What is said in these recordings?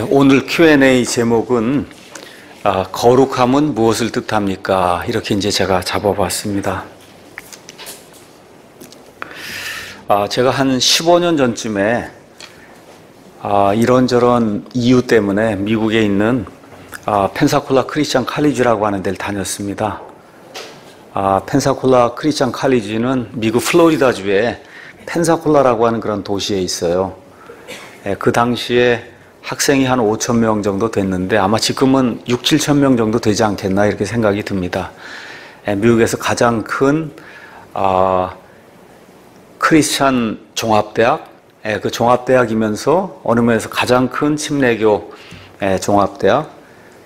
오늘 Q&A 제목은 거룩함은 무엇을 뜻합니까? 이렇게 이제 제가 잡아봤습니다. 제가 한 15년 전쯤에 이런저런 이유 때문에 미국에 있는 펜사콜라 크리스천 칼리지라고 하는 데를 다녔습니다. 펜사콜라 크리스천 칼리지는 미국 플로리다주에 펜사콜라라고 하는 그런 도시에 있어요. 그 당시에 학생이 한 5천 명 정도 됐는데 아마 지금은 6, 7천 명 정도 되지 않겠나 이렇게 생각이 듭니다. 미국에서 가장 큰 크리스천 종합대학, 그 종합대학이면서 어느 면에서 가장 큰 침례교 종합대학,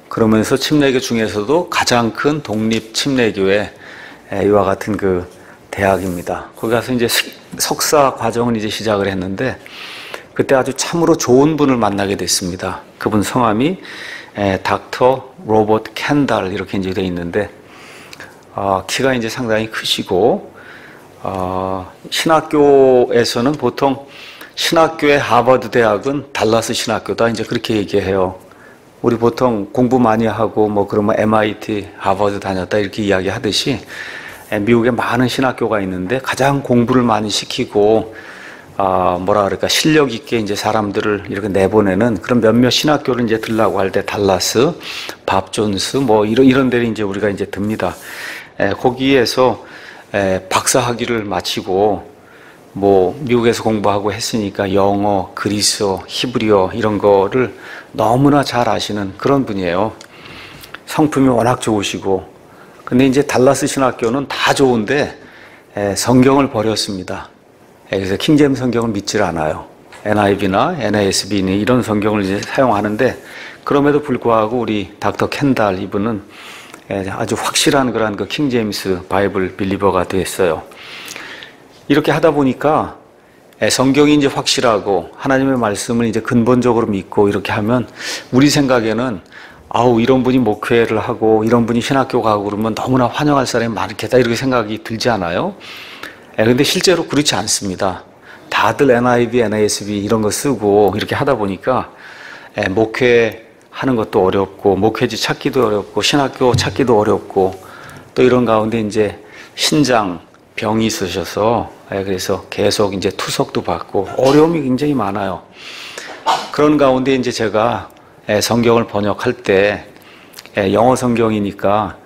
그러면서 침례교 중에서도 가장 큰 독립 침례교회 이와 같은 그 대학입니다. 거기 가서 이제 석사 과정을 이제 시작을 했는데 그때 아주 참으로 좋은 분을 만나게 됐습니다. 그분 성함이 닥터 로버트 캔달 이렇게 이제 되어 있는데 키가 이제 상당히 크시고 신학교에서는 보통 신학교의 하버드 대학은 달라스 신학교다 이제 그렇게 얘기해요. 우리 보통 공부 많이 하고 뭐 그러면 MIT, 하버드 다녔다 이렇게 이야기하듯이 미국에 많은 신학교가 있는데 가장 공부를 많이 시키고 뭐라 그럴까 실력 있게 이제 사람들을 이렇게 내보내는 그런 몇몇 신학교를 이제 들라고 할 때 달라스, 밥 존스 뭐 이런 데를 이제 우리가 이제 듭니다. 거기에서 박사 학위를 마치고 뭐 미국에서 공부하고 했으니까 영어, 그리스어, 히브리어 이런 거를 너무나 잘 아시는 그런 분이에요. 성품이 워낙 좋으시고 근데 이제 달라스 신학교는 다 좋은데 성경을 버렸습니다. 그래서 킹제임스 성경을 믿질 않아요. NIV나 NASB나 이런 성경을 이제 사용하는데 그럼에도 불구하고 우리 닥터 캔달 이분은 아주 확실한 그런 그 킹제임스 바이블 빌리버가 됐어요. 이렇게 하다 보니까 성경이 이제 확실하고 하나님의 말씀을 이제 근본적으로 믿고 이렇게 하면 우리 생각에는 이런 분이 목회를 하고 이런 분이 신학교 가고 그러면 너무나 환영할 사람이 많겠다 이렇게 생각이 들지 않아요? 근데 실제로 그렇지 않습니다. 다들 NIV, NASB 이런 거 쓰고 이렇게 하다 보니까 목회하는 것도 어렵고 목회지 찾기도 어렵고 신학교 찾기도 어렵고 또 이런 가운데 이제 신장 병이 있으셔서 그래서 계속 이제 투석도 받고 어려움이 굉장히 많아요. 그런 가운데 이제 제가 성경을 번역할 때 영어 성경이니까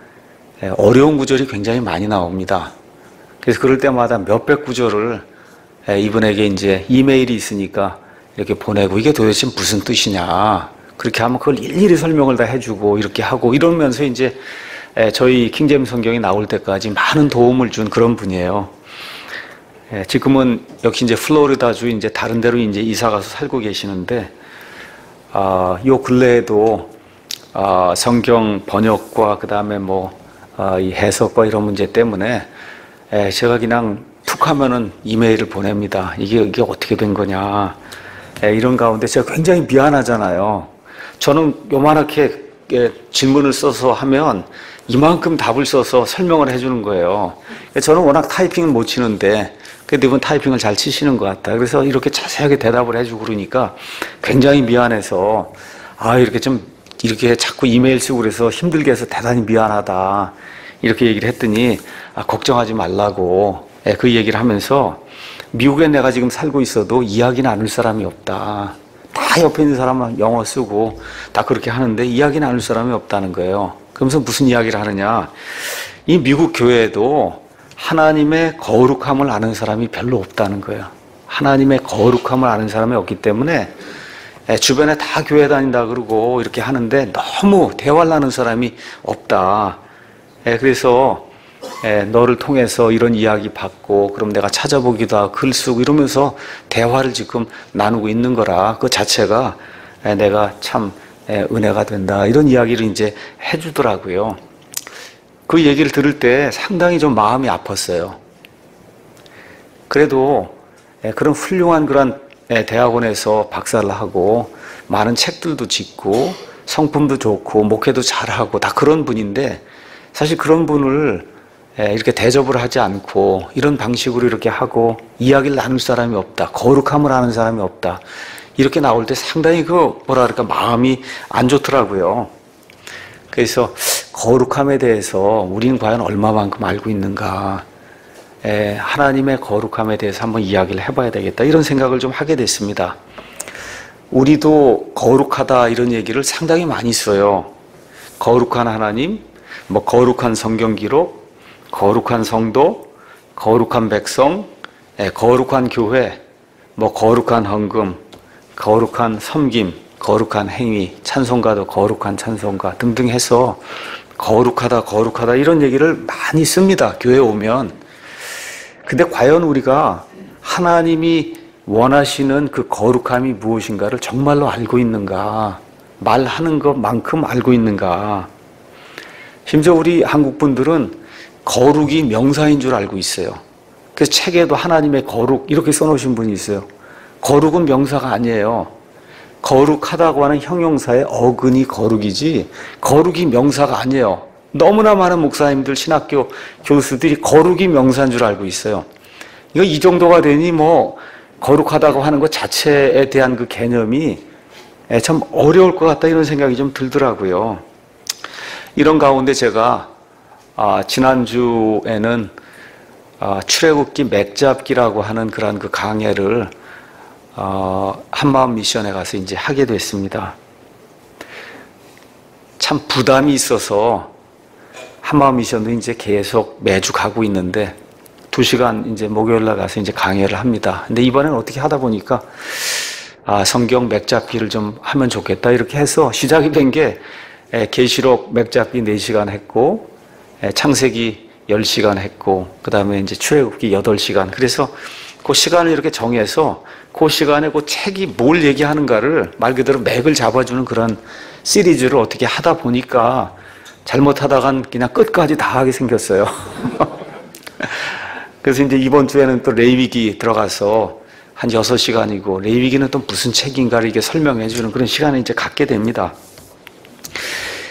어려운 구절이 굉장히 많이 나옵니다. 그래서 그럴 때마다 몇백 구절을 이분에게 이제 이메일이 있으니까 이렇게 보내고 이게 도대체 무슨 뜻이냐. 그렇게 하면 그걸 일일이 설명을 다 해주고 이렇게 하고 이러면서 이제 저희 킹제임스 성경이 나올 때까지 많은 도움을 준 그런 분이에요. 지금은 역시 이제 플로리다주 이제 다른 데로 이제 이사 가서 살고 계시는데 요 근래에도 성경 번역과 그 다음에 뭐 이 해석과 이런 문제 때문에 제가 그냥 툭 하면은 이메일을 보냅니다. 이게 어떻게 된 거냐. 이런 가운데 제가 굉장히 미안하잖아요. 저는 요만하게 질문을 써서 하면 이만큼 답을 써서 설명을 해주는 거예요. 저는 워낙 타이핑을 못 치는데 근데 이분 타이핑을 잘 치시는 것 같다. 그래서 이렇게 자세하게 대답을 해주고 그러니까 굉장히 미안해서 이렇게 자꾸 이메일 쓰고 그래서 힘들게 해서 대단히 미안하다. 이렇게 얘기를 했더니 걱정하지 말라고 그 얘기를 하면서 미국에 내가 지금 살고 있어도 이야기 나눌 사람이 없다. 다 옆에 있는 사람은 영어 쓰고 다 그렇게 하는데 이야기 나눌 사람이 없다는 거예요. 그러면서 무슨 이야기를 하느냐. 이 미국 교회에도 하나님의 거룩함을 아는 사람이 별로 없다는 거예요. 하나님의 거룩함을 아는 사람이 없기 때문에 주변에 다 교회 다닌다 그러고 이렇게 하는데 너무 대화를 나누는 사람이 없다. 그래서 너를 통해서 이런 이야기 받고 그럼 내가 찾아보기도 하고 글 쓰고 이러면서 대화를 지금 나누고 있는 거라 그 자체가 내가 참 은혜가 된다 이런 이야기를 이제 해주더라고요. 그 얘기를 들을 때 상당히 좀 마음이 아팠어요. 그래도 그런 훌륭한 그런 대학원에서 박사를 하고 많은 책들도 짓고 성품도 좋고 목회도 잘하고 다 그런 분인데 사실 그런 분을 이렇게 대접을 하지 않고 이런 방식으로 이렇게 하고 이야기를 나눌 사람이 없다. 거룩함을 아는 사람이 없다. 이렇게 나올 때 상당히 뭐랄까 마음이 안 좋더라고요. 그래서 거룩함에 대해서 우리는 과연 얼마만큼 알고 있는가, 하나님의 거룩함에 대해서 한번 이야기를 해봐야 되겠다 이런 생각을 좀 하게 됐습니다. 우리도 거룩하다 이런 얘기를 상당히 많이 써요. 거룩한 하나님, 뭐 거룩한 성경 기록, 거룩한 성도, 거룩한 백성, 거룩한 교회, 뭐 거룩한 헌금, 거룩한 섬김, 거룩한 행위, 찬송가도 거룩한 찬송가 등등 해서 거룩하다 거룩하다 이런 얘기를 많이 씁니다. 교회 오면. 근데 과연 우리가 하나님이 원하시는 그 거룩함이 무엇인가를 정말로 알고 있는가, 말하는 것만큼 알고 있는가. 심지어 우리 한국 분들은 거룩이 명사인 줄 알고 있어요. 그래서 책에도 하나님의 거룩 이렇게 써놓으신 분이 있어요. 거룩은 명사가 아니에요. 거룩하다고 하는 형용사의 어근이 거룩이지 거룩이 명사가 아니에요. 너무나 많은 목사님들, 신학교 교수들이 거룩이 명사인 줄 알고 있어요. 이거 이 정도가 되니 뭐 거룩하다고 하는 것 자체에 대한 그 개념이 참 어려울 것 같다 이런 생각이 좀 들더라고요. 이런 가운데 제가 지난주에는 출애굽기 맥잡기라고 하는 그런 그 강해를 한마음 미션에 가서 이제 하게 됐습니다. 참 부담이 있어서 한마음 미션도 이제 계속 매주 가고 있는데 2시간 이제 목요일 날 가서 이제 강해를 합니다. 근데 이번에는 어떻게 하다 보니까 성경 맥잡기를 좀 하면 좋겠다 이렇게 해서 시작이 된 게 계시록 맥잡기 4시간 했고 창세기 10시간 했고 그다음에 이제 출애굽기 8시간. 그래서 그 시간을 이렇게 정해서 그 시간에 그 책이 뭘 얘기하는가를 말 그대로 맥을 잡아주는 그런 시리즈를 어떻게 하다 보니까 잘못하다간 그냥 끝까지 다 하게 생겼어요. 그래서 이제 이번 주에는 또 레위기 들어가서 한 6시간이고 레위기는 또 무슨 책인가를 이게 설명해 주는 그런 시간을 이제 갖게 됩니다.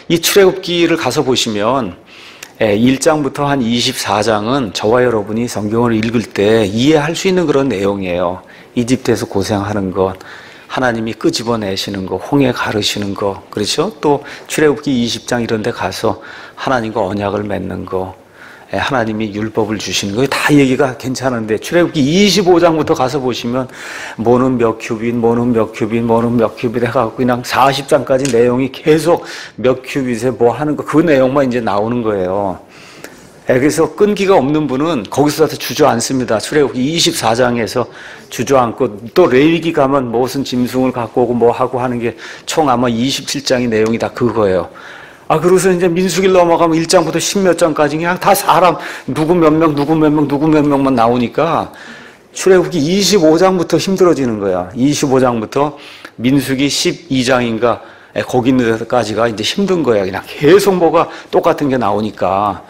이 출애굽기를 가서 보시면 1장부터 한 24장은 저와 여러분이 성경을 읽을 때 이해할 수 있는 그런 내용이에요. 이집트에서 고생하는 것, 하나님이 끄집어내시는 것, 홍해 가르시는 것, 그렇죠? 또 출애굽기 20장 이런 데 가서 하나님과 언약을 맺는 것, 하나님이 율법을 주시는 거 다 얘기가 괜찮은데 출애굽기 25장부터 가서 보시면 뭐는 몇 큐빗, 뭐는 몇 큐빗, 뭐는 몇 큐빗 해갖고 그냥 40장까지 내용이 계속 몇 큐빗에 뭐 하는 거 그 내용만 이제 나오는 거예요. 그래서 끈기가 없는 분은 거기서 주저앉습니다. 출애굽기 24장에서 주저앉고 또 레위기 가면 무슨 짐승을 갖고 오고 뭐 하고 하는 게 총 아마 27장의 내용이 다 그거예요. 그래서 이제 민수기를 넘어가면 1장부터 10몇 장까지 그냥 다 사람 누구 몇 명, 누구 몇 명, 누구 몇 명만 나오니까 출애굽기 25장부터 힘들어지는 거야. 25장부터 민수기 12장인가 거기 있는 데까지가 이제 힘든 거야. 그냥 계속 뭐가 똑같은 게 나오니까.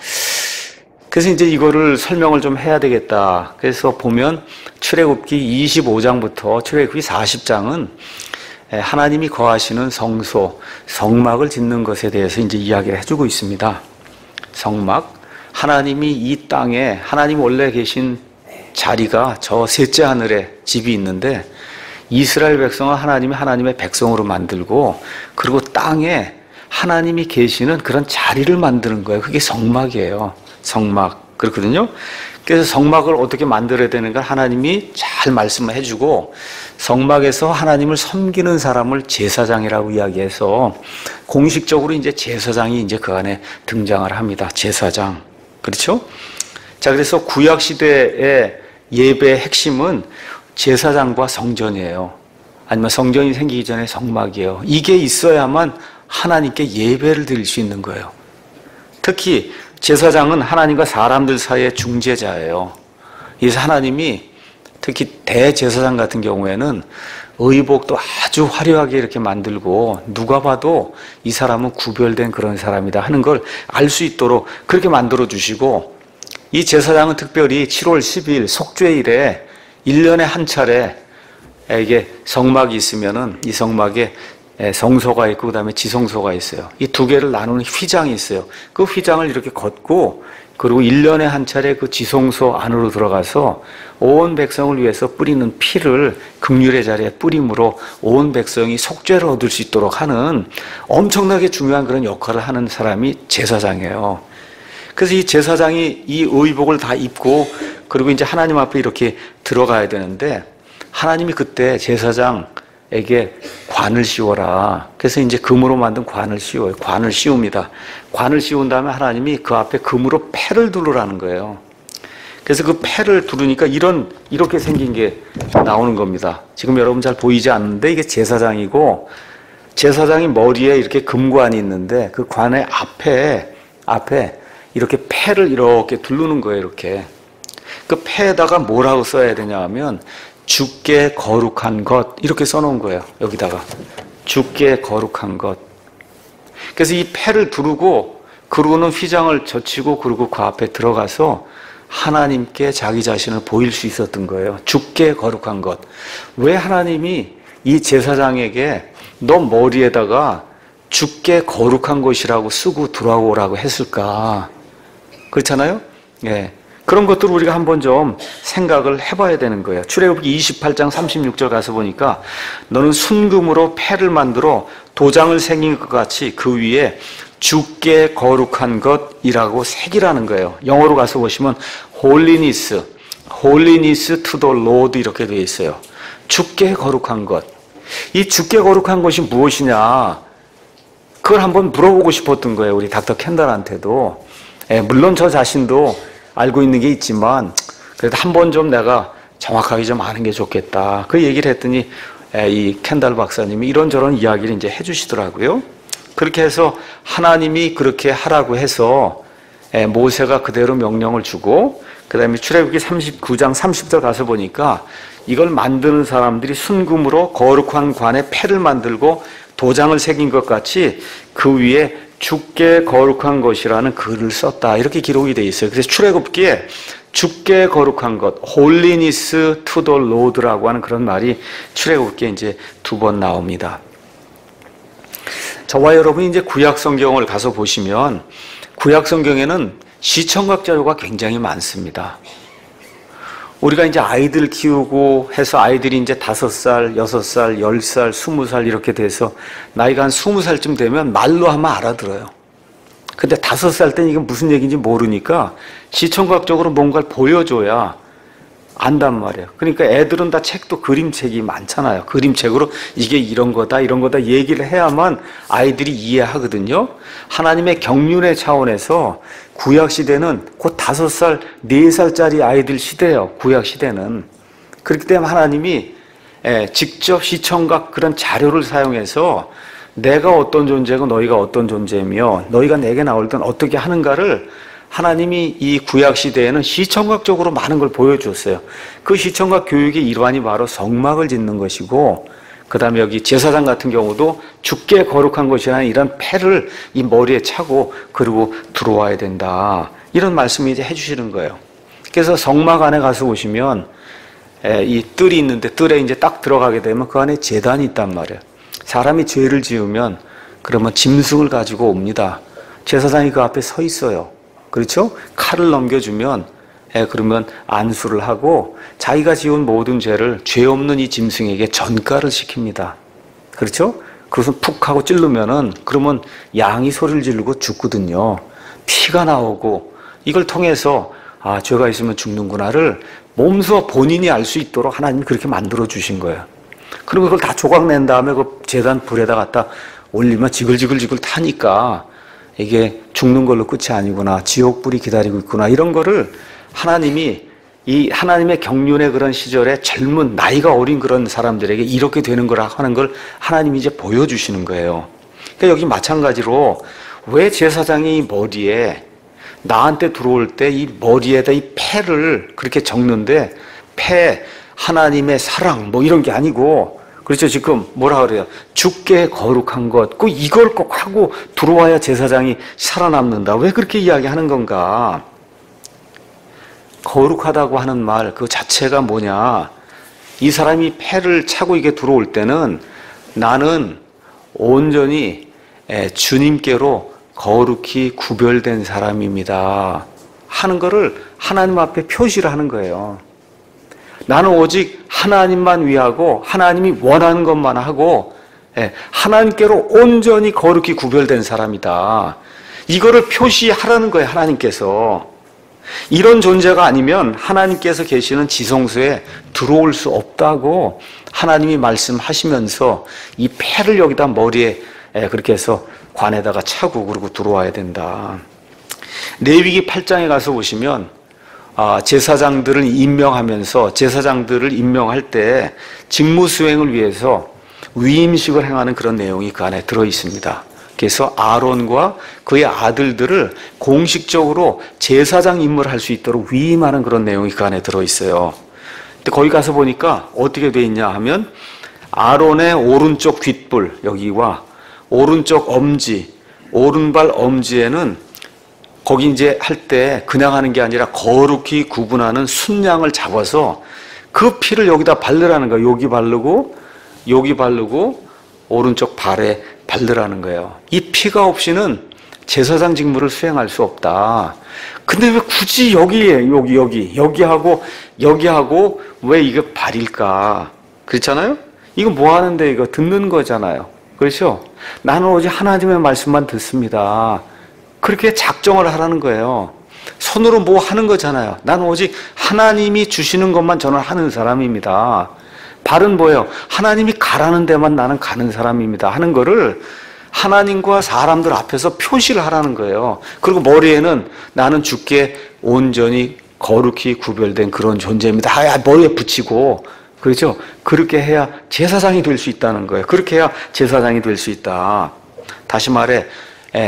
그래서 이제 이거를 설명을 좀 해야 되겠다. 그래서 보면 출애굽기 25장부터 출애굽기 40장은 하나님이 거하시는 성소, 성막을 짓는 것에 대해서 이제 이야기를 해주고 있습니다. 성막, 하나님이 이 땅에 하나님 원래 계신 자리가 저 셋째 하늘에 집이 있는데 이스라엘 백성은 하나님의 백성으로 만들고 그리고 땅에 하나님이 계시는 그런 자리를 만드는 거예요. 그게 성막이에요. 성막. 그렇거든요. 그래서 성막을 어떻게 만들어야 되는가 하나님이 잘 말씀을 해주고 성막에서 하나님을 섬기는 사람을 제사장이라고 이야기해서 공식적으로 이제 제사장이 이제 그 안에 등장을 합니다. 제사장. 그렇죠? 자, 그래서 구약 시대의 예배의 핵심은 제사장과 성전이에요. 아니면 성전이 생기기 전에 성막이에요. 이게 있어야만 하나님께 예배를 드릴 수 있는 거예요. 특히 제사장은 하나님과 사람들 사이의 중재자예요. 그래서 하나님이 특히 대제사장 같은 경우에는 의복도 아주 화려하게 이렇게 만들고 누가 봐도 이 사람은 구별된 그런 사람이다 하는 걸 알 수 있도록 그렇게 만들어 주시고 이 제사장은 특별히 7월 10일 속죄일에 1년에 한 차례 이게 성막이 있으면은 이 성막에 성소가 있고 그 다음에 지성소가 있어요. 이 두 개를 나누는 휘장이 있어요. 그 휘장을 이렇게 걷고 그리고 1년에 한 차례 그 지성소 안으로 들어가서 온 백성을 위해서 뿌리는 피를 긍휼의 자리에 뿌림으로 온 백성이 속죄를 얻을 수 있도록 하는 엄청나게 중요한 그런 역할을 하는 사람이 제사장이에요. 그래서 이 제사장이 이 의복을 다 입고 그리고 이제 하나님 앞에 이렇게 들어가야 되는데 하나님이 그때 제사장에게 관을 씌워라. 그래서 이제 금으로 만든 관을 씌워요. 관을 씌웁니다. 관을 씌운 다음에 하나님이 그 앞에 금으로 패를 두르라는 거예요. 그래서 그 패를 두르니까 이렇게 생긴 게 나오는 겁니다. 지금 여러분 잘 보이지 않는데 이게 제사장이고 제사장이 머리에 이렇게 금관이 있는데 그 관의 앞에 이렇게 패를 이렇게 두르는 거예요. 이렇게. 그 패에다가 뭐라고 써야 되냐 하면 주께 거룩한 것 이렇게 써놓은 거예요. 여기다가 주께 거룩한 것. 그래서 이 패를 두르고 그러고는 휘장을 젖히고 그리고 그 앞에 들어가서 하나님께 자기 자신을 보일 수 있었던 거예요. 주께 거룩한 것. 왜 하나님이 이 제사장에게 너 머리에다가 주께 거룩한 것이라고 쓰고 들어오라고 했을까? 그렇잖아요? 예. 그런 것들을 우리가 한번 좀 생각을 해봐야 되는 거예요. 출애굽기 28장 36절 가서 보니까 너는 순금으로 패를 만들어 도장을 새긴 것 같이 그 위에 주께 거룩한 것이라고 새기라는 거예요. 영어로 가서 보시면 holiness to the Lord 이렇게 되어 있어요. 주께 거룩한 것. 이 주께 거룩한 것이 무엇이냐? 그걸 한번 물어보고 싶었던 거예요. 우리 닥터 캔달한테도. 물론 저 자신도 알고 있는 게 있지만 그래도 한번 좀 내가 정확하게 좀 아는 게 좋겠다. 그 얘기를 했더니 이 캔달 박사님이 이런저런 이야기를 이제 해주시더라고요. 그렇게 해서 하나님이 그렇게 하라고 해서 모세가 그대로 명령을 주고 그 다음에 출애굽기 39장 30절 가서 보니까 이걸 만드는 사람들이 순금으로 거룩한 관에 패를 만들고 도장을 새긴 것 같이 그 위에 주께 거룩한 것이라는 글을 썼다. 이렇게 기록이 되어 있어요. 그래서 출애굽기에 주께 거룩한 것, holiness to the Lord라고 하는 그런 말이 출애굽기에 이제 2번 나옵니다. 저와 여러분이 이제 구약 성경을 가서 보시면 구약 성경에는 시청각 자료가 굉장히 많습니다. 우리가 이제 아이들 키우고 해서 아이들이 이제 5살, 6살, 10살, 20살 이렇게 돼서 나이가 한 20살쯤 되면 말로 하면 알아들어요. 근데 5살 때는 이게 무슨 얘기인지 모르니까 시청각적으로 뭔가를 보여줘야 안단 말이에요. 그러니까 애들은 다 책도 그림책이 많잖아요. 그림책으로 이게 이런 거다 얘기를 해야만 아이들이 이해하거든요. 하나님의 경륜의 차원에서 구약시대는 곧 5살, 4살짜리 아이들 시대예요. 구약시대는. 그렇기 때문에 하나님이 직접 시청각 그런 자료를 사용해서 내가 어떤 존재고 너희가 어떤 존재며 너희가 내게 나올 땐 어떻게 하는가를 하나님이 이 구약시대에는 시청각적으로 많은 걸 보여주었어요. 그 시청각 교육의 일환이 바로 성막을 짓는 것이고 그 다음에 여기 제사장 같은 경우도 주께 거룩한 것이라는 이런 패를 이 머리에 차고 그리고 들어와야 된다. 이런 말씀을 이제 해주시는 거예요. 그래서 성막 안에 가서 보시면 이 뜰이 있는데 뜰에 이제 딱 들어가게 되면 그 안에 제단이 있단 말이에요. 사람이 죄를 지으면 그러면 짐승을 가지고 옵니다. 제사장이 그 앞에 서 있어요. 그렇죠? 칼을 넘겨주면 그러면 안수를 하고 자기가 지은 모든 죄를 죄 없는 이 짐승에게 전가를 시킵니다. 그렇죠? 그것은 푹 하고 찌르면은 그러면 양이 소리를 지르고 죽거든요. 피가 나오고 이걸 통해서 아 죄가 있으면 죽는구나를 몸소 본인이 알 수 있도록 하나님이 그렇게 만들어 주신 거예요. 그리고 그걸 다 조각낸 다음에 그 제단 불에다 갖다 올리면 지글지글 타니까 이게 죽는 걸로 끝이 아니구나. 지옥불이 기다리고 있구나. 이런 거를 하나님이 이 하나님의 경륜의 그런 시절에 젊은 나이가 어린 그런 사람들에게 이렇게 되는 거라 하는 걸 하나님이 이제 보여주시는 거예요. 그러니까 여기 마찬가지로 왜 제사장이 머리에 나한테 들어올 때 이 머리에다 이 패를 그렇게 적는데 패 하나님의 사랑 뭐 이런 게 아니고 그렇죠. 지금 뭐라 그래요? 주께 거룩한 것. 꼭 이걸 꼭 하고 들어와야 제사장이 살아남는다. 왜 그렇게 이야기하는 건가? 거룩하다고 하는 말 그 자체가 뭐냐? 이 사람이 패를 차고 이게 들어올 때는 나는 온전히 주님께로 거룩히 구별된 사람입니다. 하는 거를 하나님 앞에 표시를 하는 거예요. 나는 오직 하나님만 위하고 하나님이 원하는 것만 하고 하나님께로 온전히 거룩히 구별된 사람이다. 이거를 표시하라는 거예요. 하나님께서. 이런 존재가 아니면 하나님께서 계시는 지성소에 들어올 수 없다고 하나님이 말씀하시면서 이 패를 여기다 머리에 그렇게 해서 관에다가 차고 그러고 들어와야 된다. 레위기 8장에 가서 보시면 제사장들을 임명하면서 제사장들을 임명할 때 직무 수행을 위해서 위임식을 행하는 그런 내용이 그 안에 들어 있습니다. 그래서 아론과 그의 아들들을 공식적으로 제사장 임무를 할 수 있도록 위임하는 그런 내용이 그 안에 들어 있어요. 근데 거기 가서 보니까 어떻게 돼 있냐 하면 아론의 오른쪽 귓불 여기와 오른쪽 엄지, 오른발 엄지에는 거기 이제 할 때 그냥 하는 게 아니라 거룩히 구분하는 순양을 잡아서 그 피를 여기다 바르라는 거예요. 여기 바르고 오른쪽 발에 바르라는 거예요. 이 피가 없이는 제사장 직무를 수행할 수 없다. 근데 왜 굳이 여기하고 왜 이거 발일까? 그렇잖아요? 이거 뭐 하는데 이거 듣는 거잖아요. 그렇죠? 나는 오직 하나님의 말씀만 듣습니다. 그렇게 작정을 하라는 거예요. 손으로 뭐 하는 거잖아요. 나는 오직 하나님이 주시는 것만 저는 하는 사람입니다. 발은 뭐예요? 하나님이 가라는 데만 나는 가는 사람입니다. 하는 거를 하나님과 사람들 앞에서 표시를 하라는 거예요. 그리고 머리에는 나는 주께 온전히 거룩히 구별된 그런 존재입니다. 머리에 붙이고, 그렇죠? 그렇게 해야 제사장이 될 수 있다는 거예요. 그렇게 해야 제사장이 될 수 있다. 다시 말해,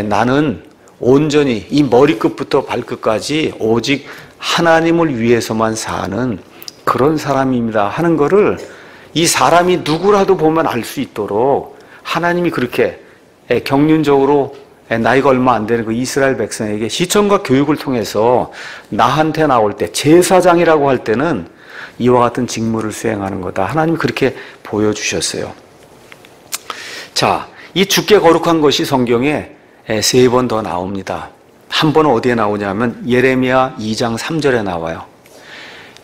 나는 온전히 이 머리끝부터 발끝까지 오직 하나님을 위해서만 사는 그런 사람입니다. 하는 거를 이 사람이 누구라도 보면 알 수 있도록 하나님이 그렇게 경륜적으로 나이가 얼마 안 되는 그 이스라엘 백성에게 시청과 교육을 통해서 나한테 나올 때 제사장이라고 할 때는 이와 같은 직무를 수행하는 거다. 하나님이 그렇게 보여주셨어요. 자, 이 주께 거룩한 것이 성경에 3번 더 나옵니다. 한 번은 어디에 나오냐면 예레미야 2장 3절에 나와요.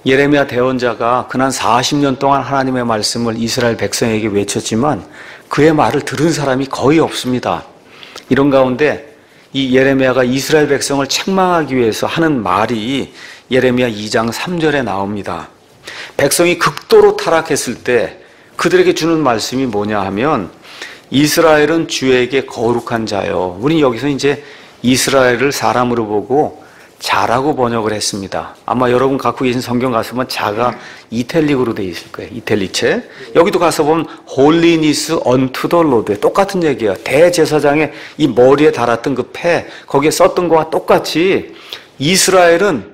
예레미야 대언자가 그난 40년 동안 하나님의 말씀을 이스라엘 백성에게 외쳤지만 그의 말을 들은 사람이 거의 없습니다. 이런 가운데 이 예레미야가 이스라엘 백성을 책망하기 위해서 하는 말이 예레미야 2장 3절에 나옵니다. 백성이 극도로 타락했을 때 그들에게 주는 말씀이 뭐냐 하면 이스라엘은 주에게 거룩한 자요. 우리 여기서 이제 이스라엘을 사람으로 보고 자라고 번역을 했습니다. 아마 여러분 갖고 계신 성경 가서 보면 자가 이탈릭으로 되어 있을 거예요. 이탈릭체. 여기도 가서 보면 Holiness unto the Lord. 똑같은 얘기예요. 대제사장의 이 머리에 달았던 그 패, 거기에 썼던 거와 똑같이 이스라엘은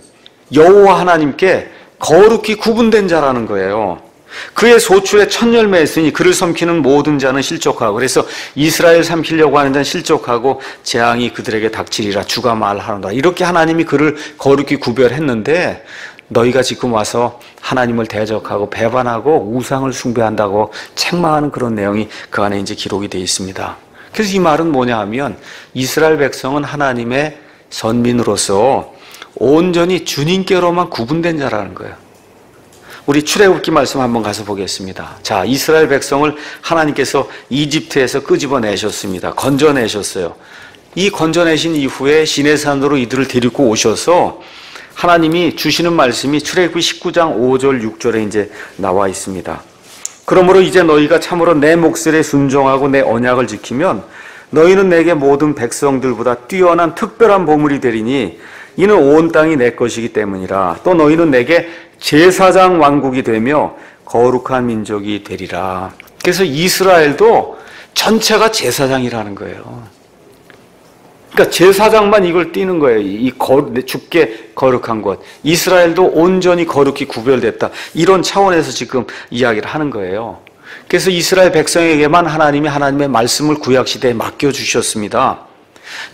여호와 하나님께 거룩히 구분된 자라는 거예요. 그의 소출에 첫 열매였으니 그를 삼키는 모든 자는 실족하고, 그래서 이스라엘 삼키려고 하는 자는 실족하고 재앙이 그들에게 닥치리라 주가 말하노라. 이렇게 하나님이 그를 거룩히 구별했는데 너희가 지금 와서 하나님을 대적하고 배반하고 우상을 숭배한다고 책망하는 그런 내용이 그 안에 이제 기록이 되어 있습니다. 그래서 이 말은 뭐냐 하면 이스라엘 백성은 하나님의 선민으로서 온전히 주님께로만 구분된 자라는 거예요. 우리 출애굽기 말씀 한번 가서 보겠습니다. 자, 이스라엘 백성을 하나님께서 이집트에서 끄집어내셨습니다. 건져내셨어요. 이 건져내신 이후에 시내산으로 이들을 데리고 오셔서 하나님이 주시는 말씀이 출애굽기 19장 5절 6절에 이제 나와 있습니다. 그러므로 이제 너희가 참으로 내 몫에 순종하고 내 언약을 지키면 너희는 내게 모든 백성들보다 뛰어난 특별한 보물이 되리니 이는 온 땅이 내 것이기 때문이라. 또 너희는 내게 제사장 왕국이 되며 거룩한 민족이 되리라. 그래서 이스라엘도 전체가 제사장이라는 거예요. 그러니까 제사장만 이걸 띠는 거예요. 주께 거룩한 것. 이스라엘도 온전히 거룩히 구별됐다. 이런 차원에서 지금 이야기를 하는 거예요. 그래서 이스라엘 백성에게만 하나님이 하나님의 말씀을 구약시대에 맡겨주셨습니다.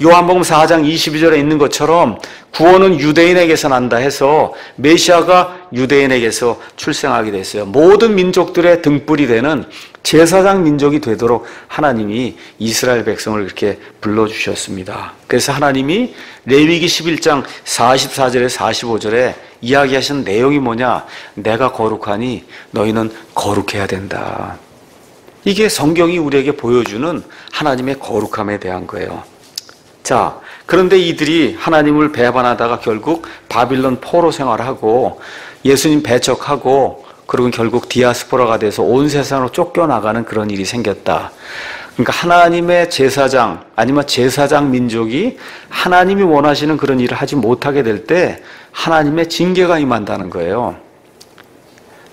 요한복음 4장 22절에 있는 것처럼 구원은 유대인에게서 난다 해서 메시아가 유대인에게서 출생하게 됐어요. 모든 민족들의 등불이 되는 제사장 민족이 되도록 하나님이 이스라엘 백성을 그렇게 불러주셨습니다. 그래서 하나님이 레위기 11장 44절에 45절에 이야기하신 내용이 뭐냐? 내가 거룩하니 너희는 거룩해야 된다. 이게 성경이 우리에게 보여주는 하나님의 거룩함에 대한 거예요. 자, 그런데 이들이 하나님을 배반하다가 결국 바빌론 포로 생활하고 예수님 배척하고 그리고 결국 디아스포라가 돼서 온 세상으로 쫓겨나가는 그런 일이 생겼다. 그러니까 하나님의 제사장 아니면 제사장 민족이 하나님이 원하시는 그런 일을 하지 못하게 될 때 하나님의 징계가 임한다는 거예요.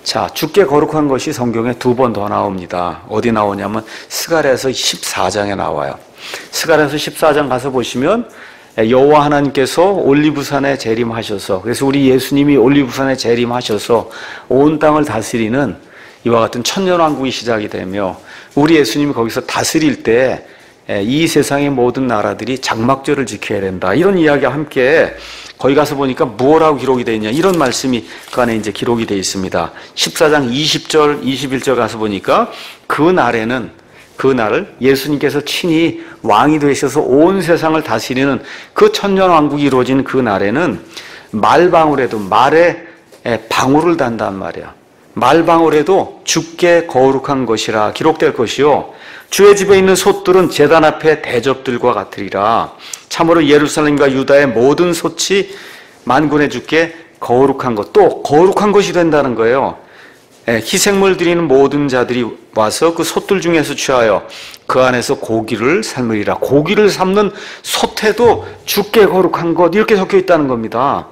자, 주께 거룩한 것이 성경에 2번 더 나옵니다. 어디 나오냐면 스가랴서 14장에 나와요. 스가랴서 14장 가서 보시면 여호와 하나님께서 올리브산에 재림하셔서, 그래서 우리 예수님이 올리브산에 재림하셔서 온 땅을 다스리는 이와 같은 천년왕국이 시작이 되며 우리 예수님이 거기서 다스릴 때 이 세상의 모든 나라들이 장막절을 지켜야 된다. 이런 이야기와 함께 거기 가서 보니까 무엇라고 기록이 되어 있냐, 이런 말씀이 그 안에 이제 기록이 되어 있습니다. 14장 20절, 21절 가서 보니까 그 날을 예수님께서 친히 왕이 되셔서 온 세상을 다스리는 그 천년왕국이 이루어진 그 날에는 말방울에도 말에 방울을 단단 말이야. 말방울에도 주께 거룩한 것이라 기록될 것이요 주의 집에 있는 솥들은 제단 앞에 대접들과 같으리라. 참으로 예루살렘과 유다의 모든 솥이 만군의 주께 거룩한 것, 또 거룩한 것이 된다는 거예요. 희생물 드리는 모든 자들이 와서 그 솥들 중에서 취하여 그 안에서 고기를 삶으리라. 고기를 삶는 솥에도 주께 거룩한 것, 이렇게 적혀 있다는 겁니다.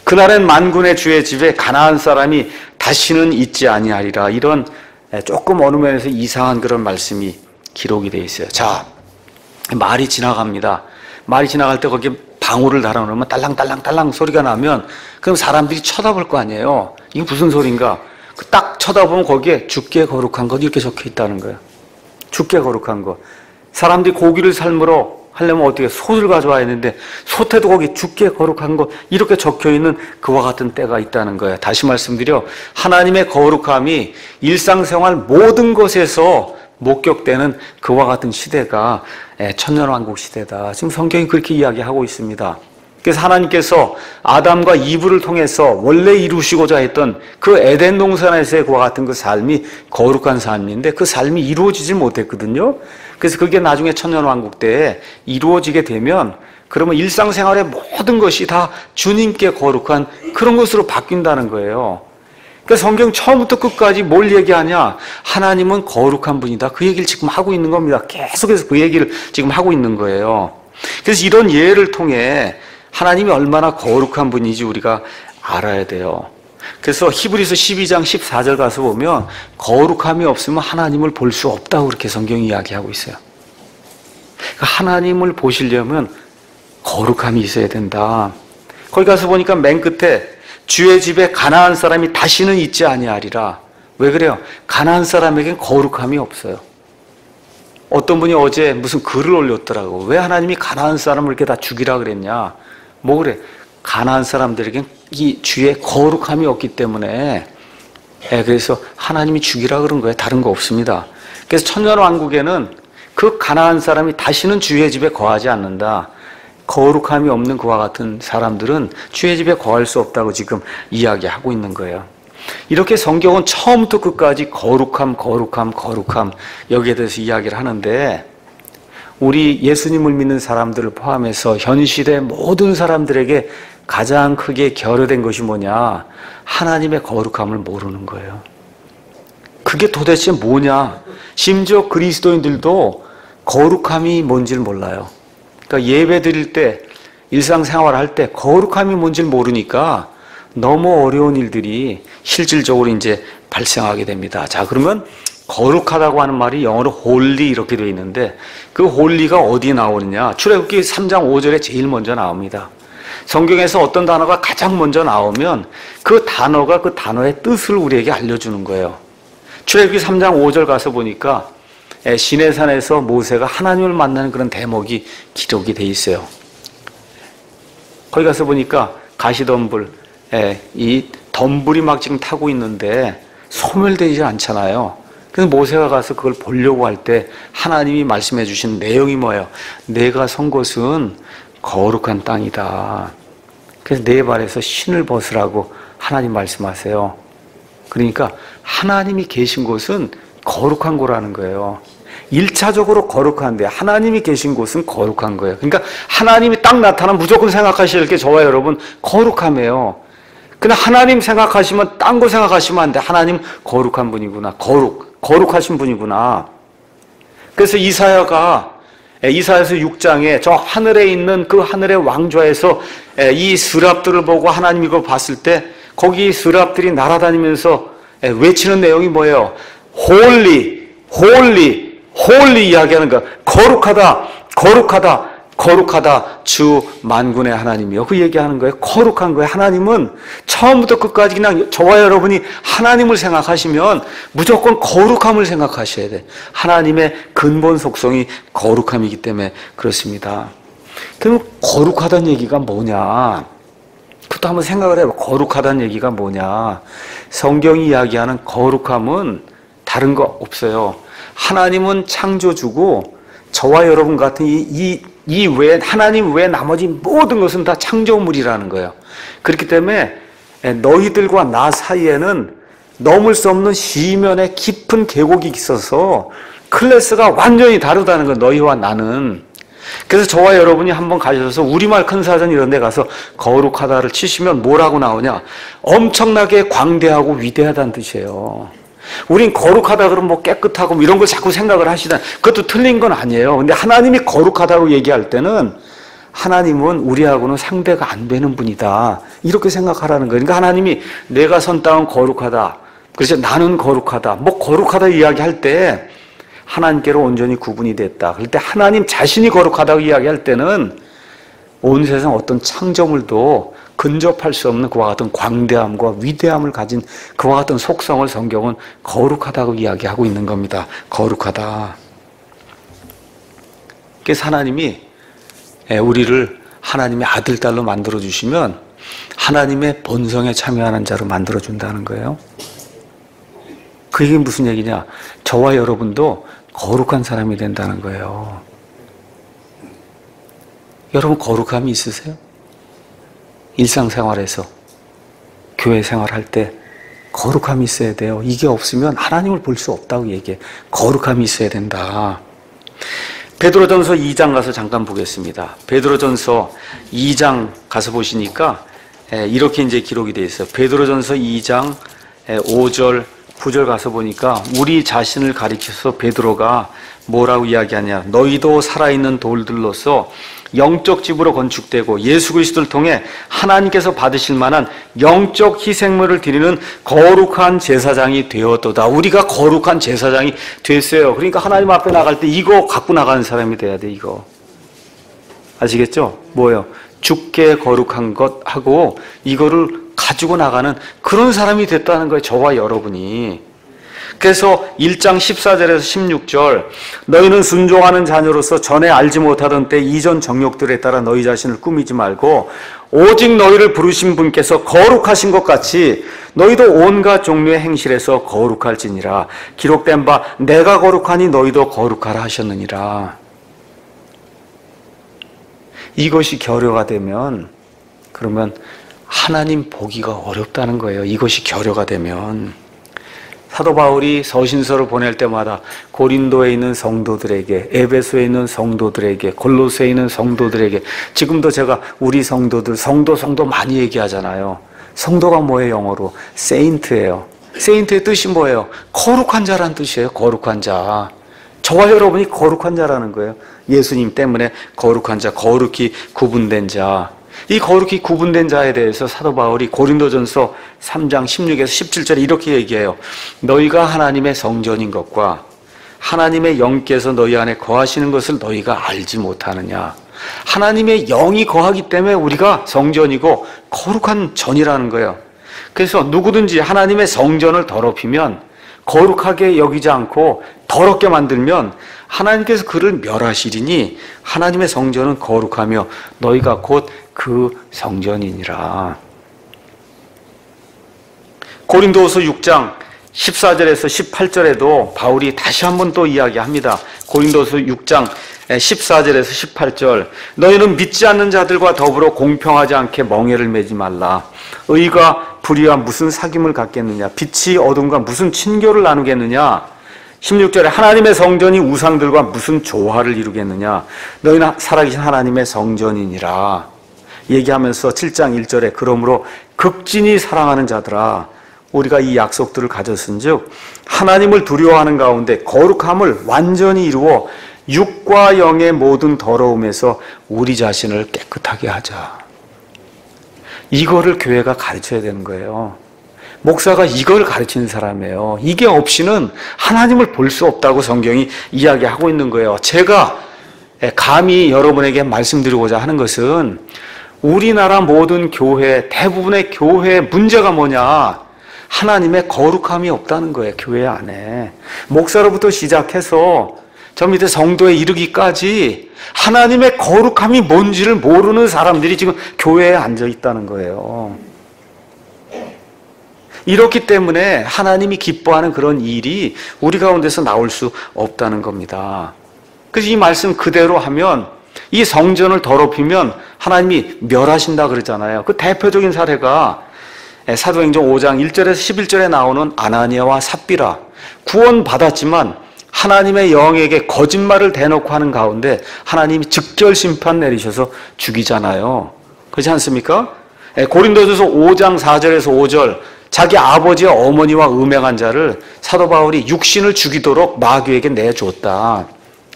그날엔 만군의 주의 집에 가나안 사람이 다시는 있지 아니하리라. 이런 조금 어느 면에서 이상한 그런 말씀이 기록이 되어 있어요. 자, 말이 지나갑니다. 말이 지나갈 때 거기에 방울을 달아놓으면 딸랑딸랑딸랑 소리가 나면 그럼 사람들이 쳐다볼 거 아니에요. 이게 무슨 소린가? 딱 쳐다보면 거기에 주께 거룩한 것 이렇게 적혀 있다는 거예요. 주께 거룩한 것. 사람들이 고기를 삶으러 하려면 어떻게 솥을 가져와야 했는데 솥에도 거기 주께 거룩한 것 이렇게 적혀 있는 그와 같은 때가 있다는 거예요. 다시 말씀드려, 하나님의 거룩함이 일상생활 모든 것에서 목격되는 그와 같은 시대가 천년왕국 시대다. 지금 성경이 그렇게 이야기하고 있습니다. 그래서 하나님께서 아담과 이브를 통해서 원래 이루시고자 했던 그 에덴 동산에서의 그와 같은 그 삶이 거룩한 삶인데 그 삶이 이루어지지 못했거든요. 그래서 그게 나중에 천년왕국 때에 이루어지게 되면 그러면 일상생활의 모든 것이 다 주님께 거룩한 그런 것으로 바뀐다는 거예요. 그러니까 성경 처음부터 끝까지 뭘 얘기하냐? 하나님은 거룩한 분이다. 그 얘기를 지금 하고 있는 겁니다. 계속해서 그 얘기를 지금 하고 있는 거예요. 그래서 이런 예를 통해 하나님이 얼마나 거룩한 분인지 우리가 알아야 돼요. 그래서 히브리서 12장 14절 가서 보면 거룩함이 없으면 하나님을 볼 수 없다고 그렇게 성경이 이야기하고 있어요. 그러니까 하나님을 보시려면 거룩함이 있어야 된다. 거기 가서 보니까 맨 끝에 주의 집에 가나안 사람이 다시는 있지 아니하리라. 왜 그래요? 가나안 사람에겐 거룩함이 없어요. 어떤 분이 어제 무슨 글을 올렸더라고. 왜 하나님이 가나안 사람을 이렇게 다 죽이라 그랬냐? 뭐 그래? 가나안 사람들에겐 이 주의 거룩함이 없기 때문에 그래서 하나님이 죽이라 그런 거예요. 다른 거 없습니다. 그래서 천년왕국에는 그 가나안 사람이 다시는 주의 집에 거하지 않는다. 거룩함이 없는 그와 같은 사람들은 주의 집에 거할 수 없다고 지금 이야기하고 있는 거예요. 이렇게 성경은 처음부터 끝까지 거룩함 여기에 대해서 이야기를 하는데 우리 예수님을 믿는 사람들을 포함해서 현 시대 모든 사람들에게 가장 크게 결여된 것이 뭐냐? 하나님의 거룩함을 모르는 거예요. 그게 도대체 뭐냐? 심지어 그리스도인들도 거룩함이 뭔지를 몰라요. 그러니까 예배 드릴 때, 일상생활 할 때 거룩함이 뭔지를 모르니까 너무 어려운 일들이 실질적으로 이제 발생하게 됩니다. 자, 그러면 거룩하다고 하는 말이 영어로 holy 이렇게 되어 있는데 그 holy가 어디 나오느냐? 출애굽기 3장 5절에 제일 먼저 나옵니다. 성경에서 어떤 단어가 가장 먼저 나오면 그 단어가 그 단어의 뜻을 우리에게 알려주는 거예요. 출애굽기 3장 5절 가서 보니까 시내산에서 모세가 하나님을 만나는 그런 대목이 기록이 돼 있어요. 거기 가서 보니까 가시덤불, 이 덤불이 막 지금 타고 있는데 소멸되지 않잖아요. 그래서 모세가 가서 그걸 보려고 할 때 하나님이 말씀해 주신 내용이 뭐예요? 내가 선 곳은 거룩한 땅이다. 그래서 내 발에서 신을 벗으라고 하나님 말씀하세요. 그러니까 하나님이 계신 곳은 거룩한 곳라는 거예요. 1차적으로 거룩한데 하나님이 계신 곳은 거룩한 거예요. 그러니까 하나님이 딱 나타나면 무조건 생각하실 게 저와 여러분 거룩함이에요. 근데 하나님 생각하시면 딴 거 생각하시면 안 돼. 하나님 거룩한 분이구나. 거룩하신 분이구나. 그래서 이사야서 6장에 저 하늘에 있는 그 하늘의 왕좌에서 이 스랍들을 보고 하나님 이걸 봤을 때 거기 스랍들이 날아다니면서 외치는 내용이 뭐예요? 홀리, 홀리, 홀리 이야기하는 거야. 거룩하다, 거룩하다, 거룩하다 주 만군의 하나님이요. 그 얘기하는 거예요. 거룩한 거예요. 하나님은 처음부터 끝까지 그냥 저와 여러분이 하나님을 생각하시면 무조건 거룩함을 생각하셔야 돼. 하나님의 근본 속성이 거룩함이기 때문에 그렇습니다. 그럼 거룩하다는 얘기가 뭐냐? 그것도 한번 생각을 해봐. 거룩하다는 얘기가 뭐냐? 성경이 이야기하는 거룩함은 다른 거 없어요. 하나님은 창조주고 저와 여러분 같은 이 외에 하나님 외에 나머지 모든 것은 다 창조물이라는 거예요. 그렇기 때문에 너희들과 나 사이에는 넘을 수 없는 시면의 깊은 계곡이 있어서 클래스가 완전히 다르다는 거예요. 너희와 나는. 그래서 저와 여러분이 한번 가셔서 우리말 큰사전 이런 데 가서 거룩하다를 치시면 뭐라고 나오냐? 엄청나게 광대하고 위대하다는 뜻이에요. 우린 거룩하다 그러면 뭐 깨끗하고 뭐 이런 걸 자꾸 생각을 하시다. 그것도 틀린 건 아니에요. 근데 하나님이 거룩하다고 얘기할 때는 하나님은 우리하고는 상대가 안 되는 분이다. 이렇게 생각하라는 거예요. 그러니까 하나님이 내가 선 땅은 거룩하다. 그래서 나는 거룩하다. 뭐 거룩하다 이야기할 때 하나님께로 온전히 구분이 됐다. 그럴 때 하나님 자신이 거룩하다고 이야기할 때는 온 세상 어떤 창조물도 근접할 수 없는 그와 같은 광대함과 위대함을 가진 그와 같은 속성을 성경은 거룩하다고 이야기하고 있는 겁니다. 거룩하다. 그래서 하나님이 우리를 하나님의 아들, 딸로 만들어주시면 하나님의 본성에 참여하는 자로 만들어준다는 거예요. 그 얘기는 무슨 얘기냐? 저와 여러분도 거룩한 사람이 된다는 거예요. 여러분 거룩함이 있으세요? 일상생활에서 교회 생활할 때 거룩함이 있어야 돼요. 이게 없으면 하나님을 볼 수 없다고 얘기해. 거룩함이 있어야 된다. 베드로전서 2장 가서 잠깐 보겠습니다. 베드로전서 2장 가서 보시니까 이렇게 이제 기록이 되어 있어요. 베드로전서 2장 5절 9절 가서 보니까 우리 자신을 가리켜서 베드로가 뭐라고 이야기하냐? 너희도 살아있는 돌들로서 영적 집으로 건축되고 예수 그리스도를 통해 하나님께서 받으실 만한 영적 희생물을 드리는 거룩한 제사장이 되었도다. 우리가 거룩한 제사장이 됐어요. 그러니까 하나님 앞에 나갈 때 이거 갖고 나가는 사람이 돼야 돼. 이거 아시겠죠? 뭐예요? 주께 거룩한 것 하고 이거를 가지고 나가는 그런 사람이 됐다는 거예요. 저와 여러분이. 그래서 1장 14절에서 16절 너희는 순종하는 자녀로서 전에 알지 못하던 때 이전 정욕들에 따라 너희 자신을 꾸미지 말고 오직 너희를 부르신 분께서 거룩하신 것 같이 너희도 온갖 종류의 행실에서 거룩할지니라. 기록된 바 내가 거룩하니 너희도 거룩하라 하셨느니라. 이것이 결여가 되면 그러면 하나님 보기가 어렵다는 거예요. 이것이 결여가 되면. 사도 바울이 서신서를 보낼 때마다 고린도에 있는 성도들에게, 에베소에 있는 성도들에게, 골로새에 있는 성도들에게, 지금도 제가 우리 성도들, 성도 많이 얘기하잖아요. 성도가 뭐예요? 영어로? 세인트예요. 세인트의 뜻이 뭐예요? 거룩한 자라는 뜻이에요. 거룩한 자. 저와 여러분이 거룩한 자라는 거예요. 예수님 때문에 거룩한 자, 거룩히 구분된 자. 이 거룩히 구분된 자에 대해서 사도 바울이 고린도전서 3장 16에서 17절에 이렇게 얘기해요. 너희가 하나님의 성전인 것과 하나님의 영께서 너희 안에 거하시는 것을 너희가 알지 못하느냐. 하나님의 영이 거하기 때문에 우리가 성전이고 거룩한 전이라는 거예요. 그래서 누구든지 하나님의 성전을 더럽히면 거룩하게 여기지 않고 더럽게 만들면 하나님께서 그를 멸하시리니 하나님의 성전은 거룩하며 너희가 곧 그 성전이니라. 고린도후서 6장 14절에서 18절에도 바울이 다시 한번 또 이야기합니다. 고린도후서 6장 14절에서 18절 너희는 믿지 않는 자들과 더불어 공평하지 않게 멍에를 매지 말라. 의가 불의와 무슨 사귐을 갖겠느냐. 빛이 어둠과 무슨 친교를 나누겠느냐. 16절에 하나님의 성전이 우상들과 무슨 조화를 이루겠느냐. 너희는 살아계신 하나님의 성전이니라. 얘기하면서 7장 1절에 그러므로 극진히 사랑하는 자들아 우리가 이 약속들을 가졌은즉 하나님을 두려워하는 가운데 거룩함을 완전히 이루어 육과 영의 모든 더러움에서 우리 자신을 깨끗하게 하자. 이거를 교회가 가르쳐야 되는 거예요. 목사가 이걸 가르치는 사람이에요. 이게 없이는 하나님을 볼 수 없다고 성경이 이야기하고 있는 거예요. 제가 감히 여러분에게 말씀드리고자 하는 것은 우리나라 모든 교회, 대부분의 교회의 문제가 뭐냐? 하나님의 거룩함이 없다는 거예요. 교회 안에. 목사로부터 시작해서 저 밑에 성도에 이르기까지 하나님의 거룩함이 뭔지를 모르는 사람들이 지금 교회에 앉아 있다는 거예요. 이렇기 때문에 하나님이 기뻐하는 그런 일이 우리 가운데서 나올 수 없다는 겁니다. 그래서 이 말씀 그대로 하면 이 성전을 더럽히면 하나님이 멸하신다 그러잖아요. 그 대표적인 사례가 사도행전 5장 1절에서 11절에 나오는 아나니아와 삽비라. 구원받았지만 하나님의 영에게 거짓말을 대놓고 하는 가운데 하나님이 즉결 심판 내리셔서 죽이잖아요. 그렇지 않습니까? 고린도전서 5장 4절에서 5절 자기 아버지와 어머니와 음행한 자를 사도 바울이 육신을 죽이도록 마귀에게 내줬다.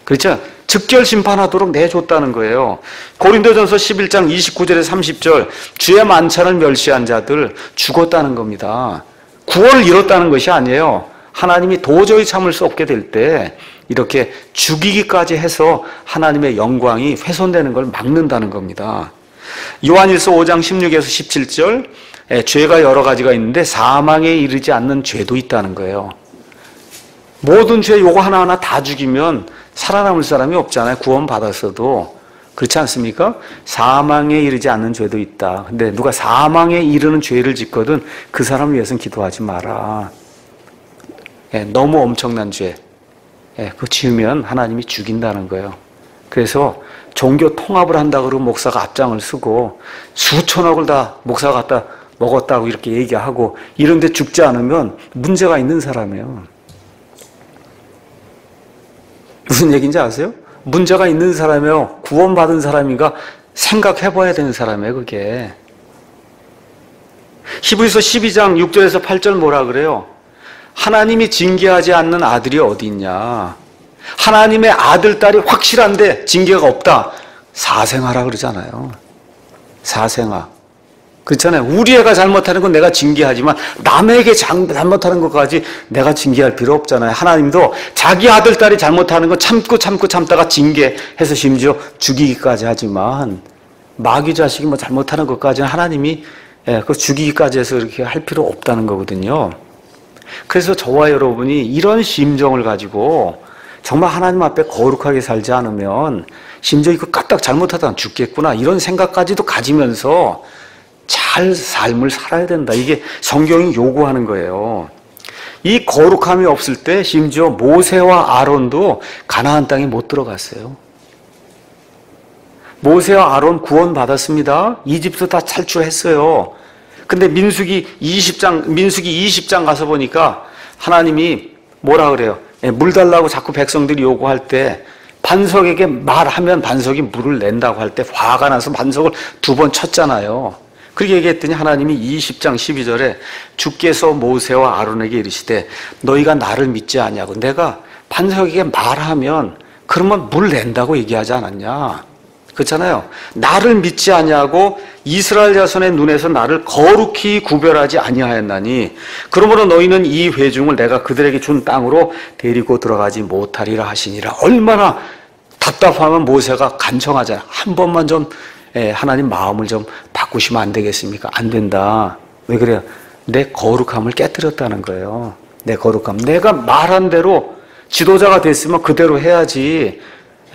그렇죠? 즉결 심판하도록 내줬다는 거예요. 고린도전서 11장 29절에서 30절 주의 만찬을 멸시한 자들 죽었다는 겁니다. 구원을 잃었다는 것이 아니에요. 하나님이 도저히 참을 수 없게 될 때 이렇게 죽이기까지 해서 하나님의 영광이 훼손되는 걸 막는다는 겁니다. 요한일서 5장 16에서 17절 죄가 여러 가지가 있는데 사망에 이르지 않는 죄도 있다는 거예요. 모든 죄 요거 하나하나 다 죽이면 살아남을 사람이 없잖아요. 구원받았어도. 그렇지 않습니까? 사망에 이르지 않는 죄도 있다. 근데 누가 사망에 이르는 죄를 짓거든 그 사람을 위해서는 기도하지 마라. 너무 엄청난 죄. 그거 지으면 하나님이 죽인다는 거예요. 그래서 종교 통합을 한다 그러고 목사가 앞장을 쓰고 수천억을 다 목사가 갖다 먹었다고 이렇게 얘기하고 이런데 죽지 않으면 문제가 있는 사람이에요. 무슨 얘기인지 아세요? 문제가 있는 사람이요. 구원받은 사람인가 생각해봐야 되는 사람이에요. 그게. 히브리서 12장 6절에서 8절 뭐라 그래요? 하나님이 징계하지 않는 아들이 어디 있냐? 하나님의 아들, 딸이 확실한데 징계가 없다. 사생아라 그러잖아요. 사생아. 그렇잖아요. 우리 애가 잘못하는 건 내가 징계하지만 남에게 잘못하는 것까지 내가 징계할 필요 없잖아요. 하나님도 자기 아들, 딸이 잘못하는 건 참다가 징계해서 심지어 죽이기까지 하지만 마귀 자식이 뭐 잘못하는 것까지는 하나님이 그 죽이기까지 해서 이렇게 할 필요 없다는 거거든요. 그래서 저와 여러분이 이런 심정을 가지고 정말 하나님 앞에 거룩하게 살지 않으면 심지어 이거 까딱 잘못하다가 죽겠구나 이런 생각까지도 가지면서 잘 삶을 살아야 된다. 이게 성경이 요구하는 거예요. 이 거룩함이 없을 때 심지어 모세와 아론도 가나안 땅에 못 들어갔어요. 모세와 아론 구원받았습니다. 이집트 다 탈출했어요. 근데 민수기 20장 가서 보니까 하나님이 뭐라 그래요? 물 달라고 자꾸 백성들이 요구할 때 반석에게 말하면 반석이 물을 낸다고 할 때 화가 나서 반석을 2번 쳤잖아요. 그렇게 얘기했더니 하나님이 20장 12절에 주께서 모세와 아론에게 이르시되 너희가 나를 믿지 아니하고 내가 반석에게 말하면 그러면 물 낸다고 얘기하지 않았냐? 그렇잖아요. 나를 믿지 아니하고 이스라엘 자손의 눈에서 나를 거룩히 구별하지 아니하였나니 그러므로 너희는 이 회중을 내가 그들에게 준 땅으로 데리고 들어가지 못하리라 하시니라. 얼마나 답답하면 모세가 간청하잖아요. 한 번만 좀 하나님 마음을 좀 바꾸시면 안 되겠습니까? 안 된다. 왜 그래요? 내 거룩함을 깨뜨렸다는 거예요. 내 거룩함. 내가 말한 대로 지도자가 됐으면 그대로 해야지.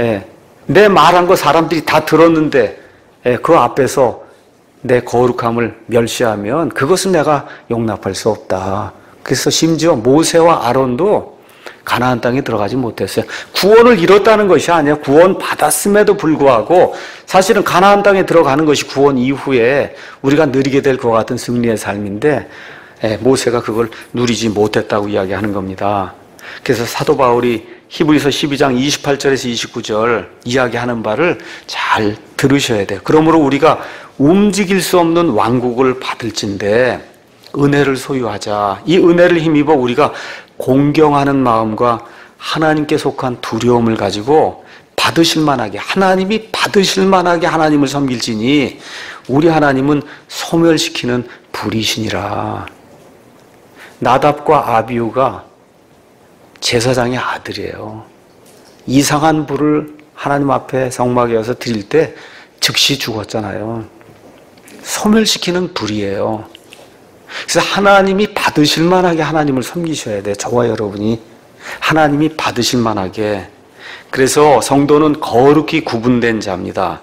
예. 내 말한 거 사람들이 다 들었는데 그 앞에서 내 거룩함을 멸시하면 그것은 내가 용납할 수 없다. 그래서 심지어 모세와 아론도 가나안 땅에 들어가지 못했어요. 구원을 잃었다는 것이 아니에요. 구원 받았음에도 불구하고 사실은 가나안 땅에 들어가는 것이 구원 이후에 우리가 누리게 될 것 같은 승리의 삶인데 모세가 그걸 누리지 못했다고 이야기하는 겁니다. 그래서 사도 바울이 히브리서 12장 28절에서 29절 이야기하는 바를 잘 들으셔야 돼요. 그러므로 우리가 움직일 수 없는 왕국을 받을진대 은혜를 소유하자. 이 은혜를 힘입어 우리가 공경하는 마음과 하나님께 속한 두려움을 가지고 받으실 만하게, 하나님이 받으실 만하게 하나님을 섬길지니 우리 하나님은 소멸시키는 불이시니라. 나답과 아비후가 제사장의 아들이에요. 이상한 불을 하나님 앞에 성막에 와서 드릴 때 즉시 죽었잖아요. 소멸시키는 불이에요. 그래서 하나님이 받으실 만하게 하나님을 섬기셔야 돼요. 저와 여러분이 하나님이 받으실 만하게. 그래서 성도는 거룩히 구분된 자입니다.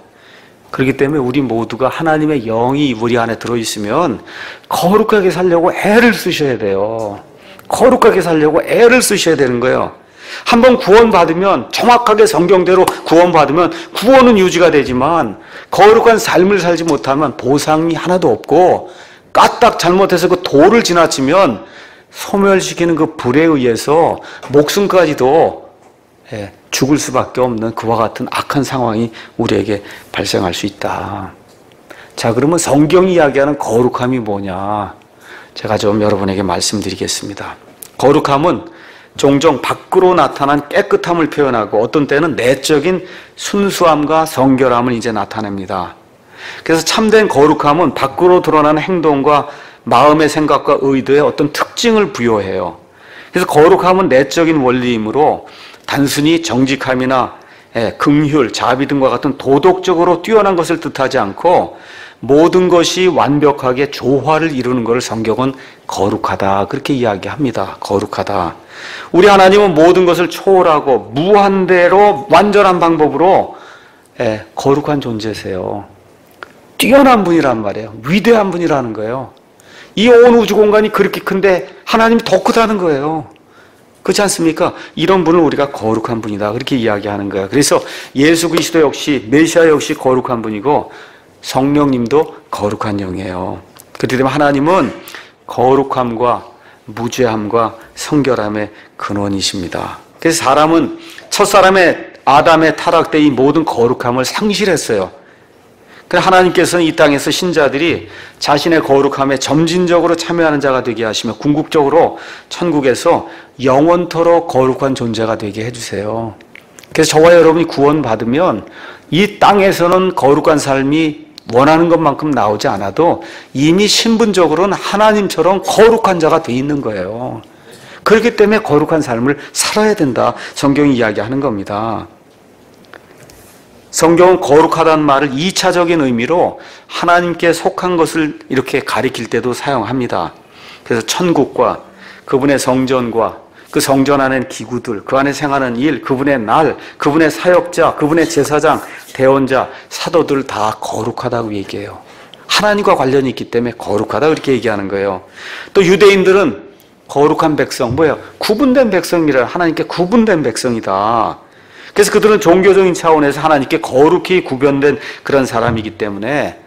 그렇기 때문에 우리 모두가 하나님의 영이 우리 안에 들어있으면 거룩하게 살려고 애를 쓰셔야 돼요. 거룩하게 살려고 애를 쓰셔야 되는 거예요. 한번 구원받으면 정확하게 성경대로 구원받으면 구원은 유지가 되지만 거룩한 삶을 살지 못하면 보상이 하나도 없고 까딱 잘못해서 그 도를 지나치면 소멸시키는 그 불에 의해서 목숨까지도 죽을 수밖에 없는 그와 같은 악한 상황이 우리에게 발생할 수 있다. 자, 그러면 성경이 이야기하는 거룩함이 뭐냐? 제가 좀 여러분에게 말씀드리겠습니다. 거룩함은 종종 밖으로 나타난 깨끗함을 표현하고 어떤 때는 내적인 순수함과 정결함을 이제 나타냅니다. 그래서 참된 거룩함은 밖으로 드러나는 행동과 마음의 생각과 의도에 어떤 특징을 부여해요. 그래서 거룩함은 내적인 원리이므로 단순히 정직함이나 긍휼, 자비 등과 같은 도덕적으로 뛰어난 것을 뜻하지 않고 모든 것이 완벽하게 조화를 이루는 것을 성경은 거룩하다 그렇게 이야기합니다. 거룩하다. 우리 하나님은 모든 것을 초월하고 무한대로 완전한 방법으로 거룩한 존재세요. 뛰어난 분이란 말이에요. 위대한 분이라는 거예요. 이 온 우주 공간이 그렇게 큰데 하나님이 더 크다는 거예요. 그렇지 않습니까? 이런 분을 우리가 거룩한 분이다 그렇게 이야기하는 거예요. 그래서 예수 그리스도 역시 메시아 역시 거룩한 분이고 성령님도 거룩한 영이에요. 그렇기 때문에 하나님은 거룩함과 무죄함과 성결함의 근원이십니다. 그래서 사람은 첫사람의 아담의 타락 때 이 모든 거룩함을 상실했어요. 그래서 하나님께서는 이 땅에서 신자들이 자신의 거룩함에 점진적으로 참여하는 자가 되게 하시며 궁극적으로 천국에서 영원토록 거룩한 존재가 되게 해주세요. 그래서 저와 여러분이 구원받으면 이 땅에서는 거룩한 삶이 원하는 것만큼 나오지 않아도 이미 신분적으로는 하나님처럼 거룩한 자가 돼 있는 거예요. 그렇기 때문에 거룩한 삶을 살아야 된다. 성경이 이야기하는 겁니다. 성경은 거룩하다는 말을 2차적인 의미로 하나님께 속한 것을 이렇게 가리킬 때도 사용합니다. 그래서 천국과 그분의 성전과 그 성전 안에 기구들, 그 안에 생하는 일, 그분의 날, 그분의 사역자, 그분의 제사장, 대언자, 사도들 다 거룩하다고 얘기해요. 하나님과 관련이 있기 때문에 거룩하다 그렇게 얘기하는 거예요. 또 유대인들은 거룩한 백성, 뭐예요? 구분된 백성이라 하나님께 구분된 백성이다. 그래서 그들은 종교적인 차원에서 하나님께 거룩히 구별된 그런 사람이기 때문에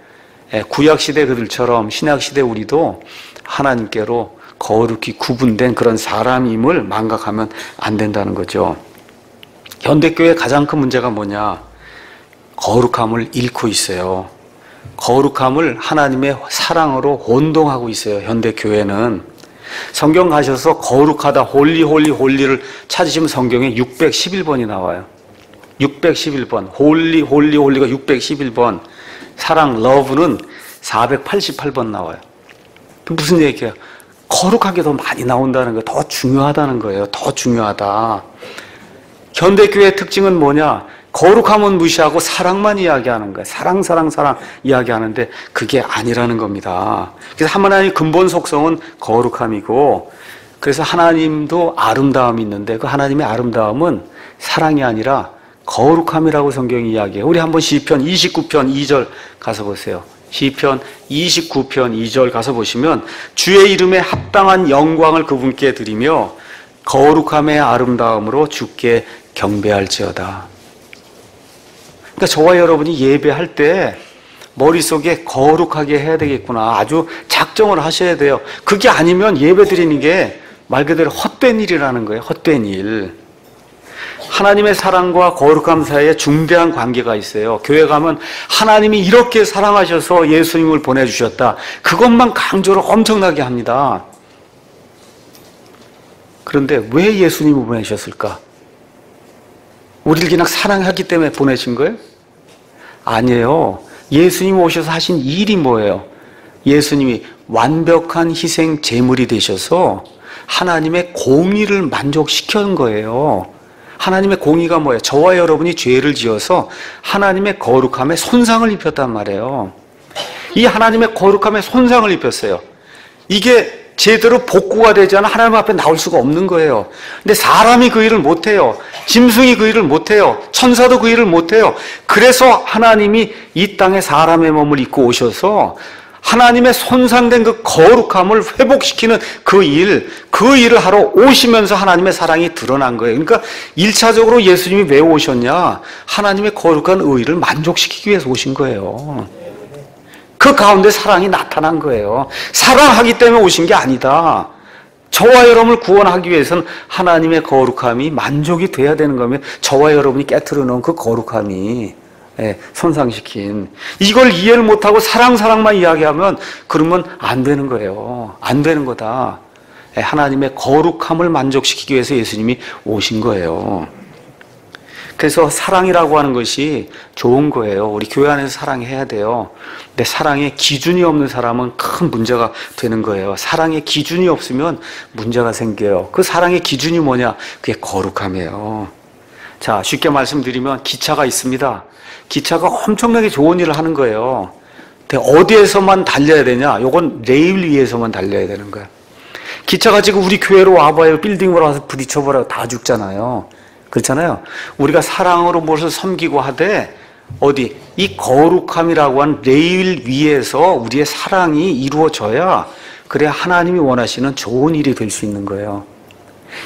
구약시대 그들처럼 신약시대 우리도 하나님께로 거룩히 구분된 그런 사람임을 망각하면 안 된다는 거죠. 현대교회의 가장 큰 문제가 뭐냐? 거룩함을 잃고 있어요. 거룩함을 하나님의 사랑으로 혼동하고 있어요. 현대교회는. 성경 가셔서 거룩하다, 홀리, 홀리, 홀리를 찾으시면 성경에 611번이 나와요. 611번. 홀리, 홀리, 홀리가 611번. 사랑, 러브는 488번 나와요. 무슨 얘기야? 거룩하게 더 많이 나온다는 거예요. 더 중요하다는 거예요. 더 중요하다. 현대교회의 특징은 뭐냐? 거룩함은 무시하고 사랑만 이야기하는 거예요. 사랑, 사랑, 사랑 이야기하는데 그게 아니라는 겁니다. 그래서 하나님의 근본 속성은 거룩함이고 그래서 하나님도 아름다움이 있는데 그 하나님의 아름다움은 사랑이 아니라 거룩함이라고 성경이 이야기해요. 우리 한번 시편 29편 2절 가서 보세요. 시편 29편 2절 가서 보시면 주의 이름에 합당한 영광을 그분께 드리며 거룩함의 아름다움으로 주께 경배할지어다. 그러니까 저와 여러분이 예배할 때 머릿속에 거룩하게 해야 되겠구나. 아주 작정을 하셔야 돼요. 그게 아니면 예배 드리는 게 말 그대로 헛된 일이라는 거예요. 헛된 일. 하나님의 사랑과 거룩함 사이에 중대한 관계가 있어요. 교회 가면 하나님이 이렇게 사랑하셔서 예수님을 보내주셨다. 그것만 강조를 엄청나게 합니다. 그런데 왜 예수님을 보내셨을까? 우리를 그냥 사랑하기 때문에 보내신 거예요? 아니에요. 예수님 오셔서 하신 일이 뭐예요? 예수님이 완벽한 희생 제물이 되셔서 하나님의 공의를 만족시키는 거예요. 하나님의 공의가 뭐예요? 저와 여러분이 죄를 지어서 하나님의 거룩함에 손상을 입혔단 말이에요. 이 하나님의 거룩함에 손상을 입혔어요. 이게 제대로 복구가 되지 않아 하나님 앞에 나올 수가 없는 거예요. 근데 사람이 그 일을 못해요. 짐승이 그 일을 못해요. 천사도 그 일을 못해요. 그래서 하나님이 이 땅에 사람의 몸을 입고 오셔서 하나님의 손상된 그 거룩함을 회복시키는 그 일을 하러 오시면서 하나님의 사랑이 드러난 거예요. 그러니까 1차적으로 예수님이 왜 오셨냐? 하나님의 거룩한 의를 만족시키기 위해서 오신 거예요. 그 가운데 사랑이 나타난 거예요. 사랑하기 때문에 오신 게 아니다. 저와 여러분을 구원하기 위해서는 하나님의 거룩함이 만족이 돼야 되는 거면 저와 여러분이 깨트려 놓은 그 거룩함이 손상시킨 이걸 이해를 못하고 사랑만 이야기하면 그러면 안 되는 거예요. 안 되는 거다. 하나님의 거룩함을 만족시키기 위해서 예수님이 오신 거예요. 그래서 사랑이라고 하는 것이 좋은 거예요. 우리 교회 안에서 사랑해야 돼요. 근데 사랑에 기준이 없는 사람은 큰 문제가 되는 거예요. 사랑에 기준이 없으면 문제가 생겨요. 그 사랑의 기준이 뭐냐? 그게 거룩함이에요. 자, 쉽게 말씀드리면 기차가 있습니다. 기차가 엄청나게 좋은 일을 하는 거예요. 근데 어디에서만 달려야 되냐? 요건 레일 위에서만 달려야 되는 거예요. 기차가 지금 우리 교회로 와봐요. 빌딩으로 와서 부딪혀버려요. 다 죽잖아요. 그렇잖아요. 우리가 사랑으로 무엇을 섬기고 하되 어디 이 거룩함이라고 하는 레일 위에서 우리의 사랑이 이루어져야 그래야 하나님이 원하시는 좋은 일이 될 수 있는 거예요.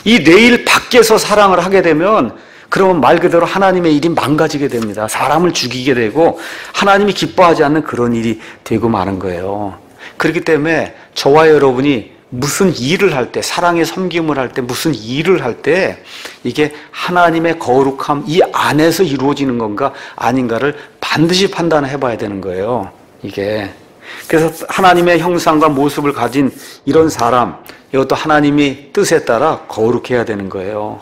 이 레일 밖에서 사랑을 하게 되면 그러면 말 그대로 하나님의 일이 망가지게 됩니다. 사람을 죽이게 되고 하나님이 기뻐하지 않는 그런 일이 되고 마는 거예요. 그렇기 때문에 저와 여러분이 무슨 일을 할 때, 사랑의 섬김을 할 때, 무슨 일을 할 때 이게 하나님의 거룩함 이 안에서 이루어지는 건가 아닌가를 반드시 판단해 봐야 되는 거예요. 이게. 그래서 하나님의 형상과 모습을 가진 이런 사람, 이것도 하나님이 뜻에 따라 거룩해야 되는 거예요.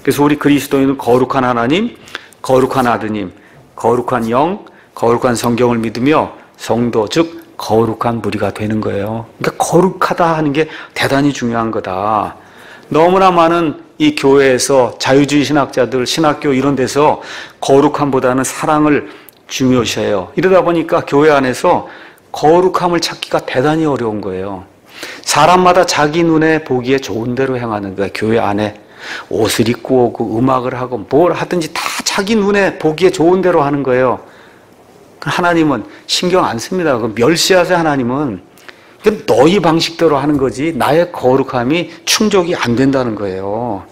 그래서 우리 그리스도인은 거룩한 하나님, 거룩한 아드님, 거룩한 영, 거룩한 성경을 믿으며 성도, 즉 거룩한 무리가 되는 거예요. 그러니까 거룩하다 하는 게 대단히 중요한 거다. 너무나 많은 이 교회에서 자유주의 신학자들, 신학교 이런 데서 거룩함보다는 사랑을 중요시해요. 이러다 보니까 교회 안에서 거룩함을 찾기가 대단히 어려운 거예요. 사람마다 자기 눈에 보기에 좋은 대로 행하는 거예요. 교회 안에 옷을 입고 오고 음악을 하고 뭘 하든지 다 자기 눈에 보기에 좋은 대로 하는 거예요. 하나님은 신경 안 씁니다. 멸시하세요. 하나님은 너희 방식대로 하는 거지 나의 거룩함이 충족이 안 된다는 거예요.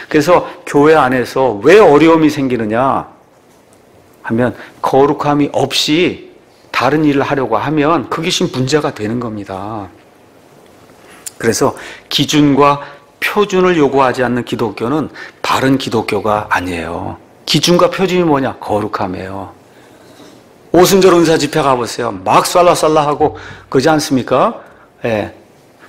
그래서 교회 안에서 왜 어려움이 생기느냐 하면 거룩함이 없이 다른 일을 하려고 하면 그것이 문제가 되는 겁니다. 그래서 기준과 표준을 요구하지 않는 기독교는 바른 기독교가 아니에요. 기준과 표준이 뭐냐? 거룩함이에요. 오순절 은사 집회 가보세요. 막 쌀라쌀라하고 그러지 않습니까? 예.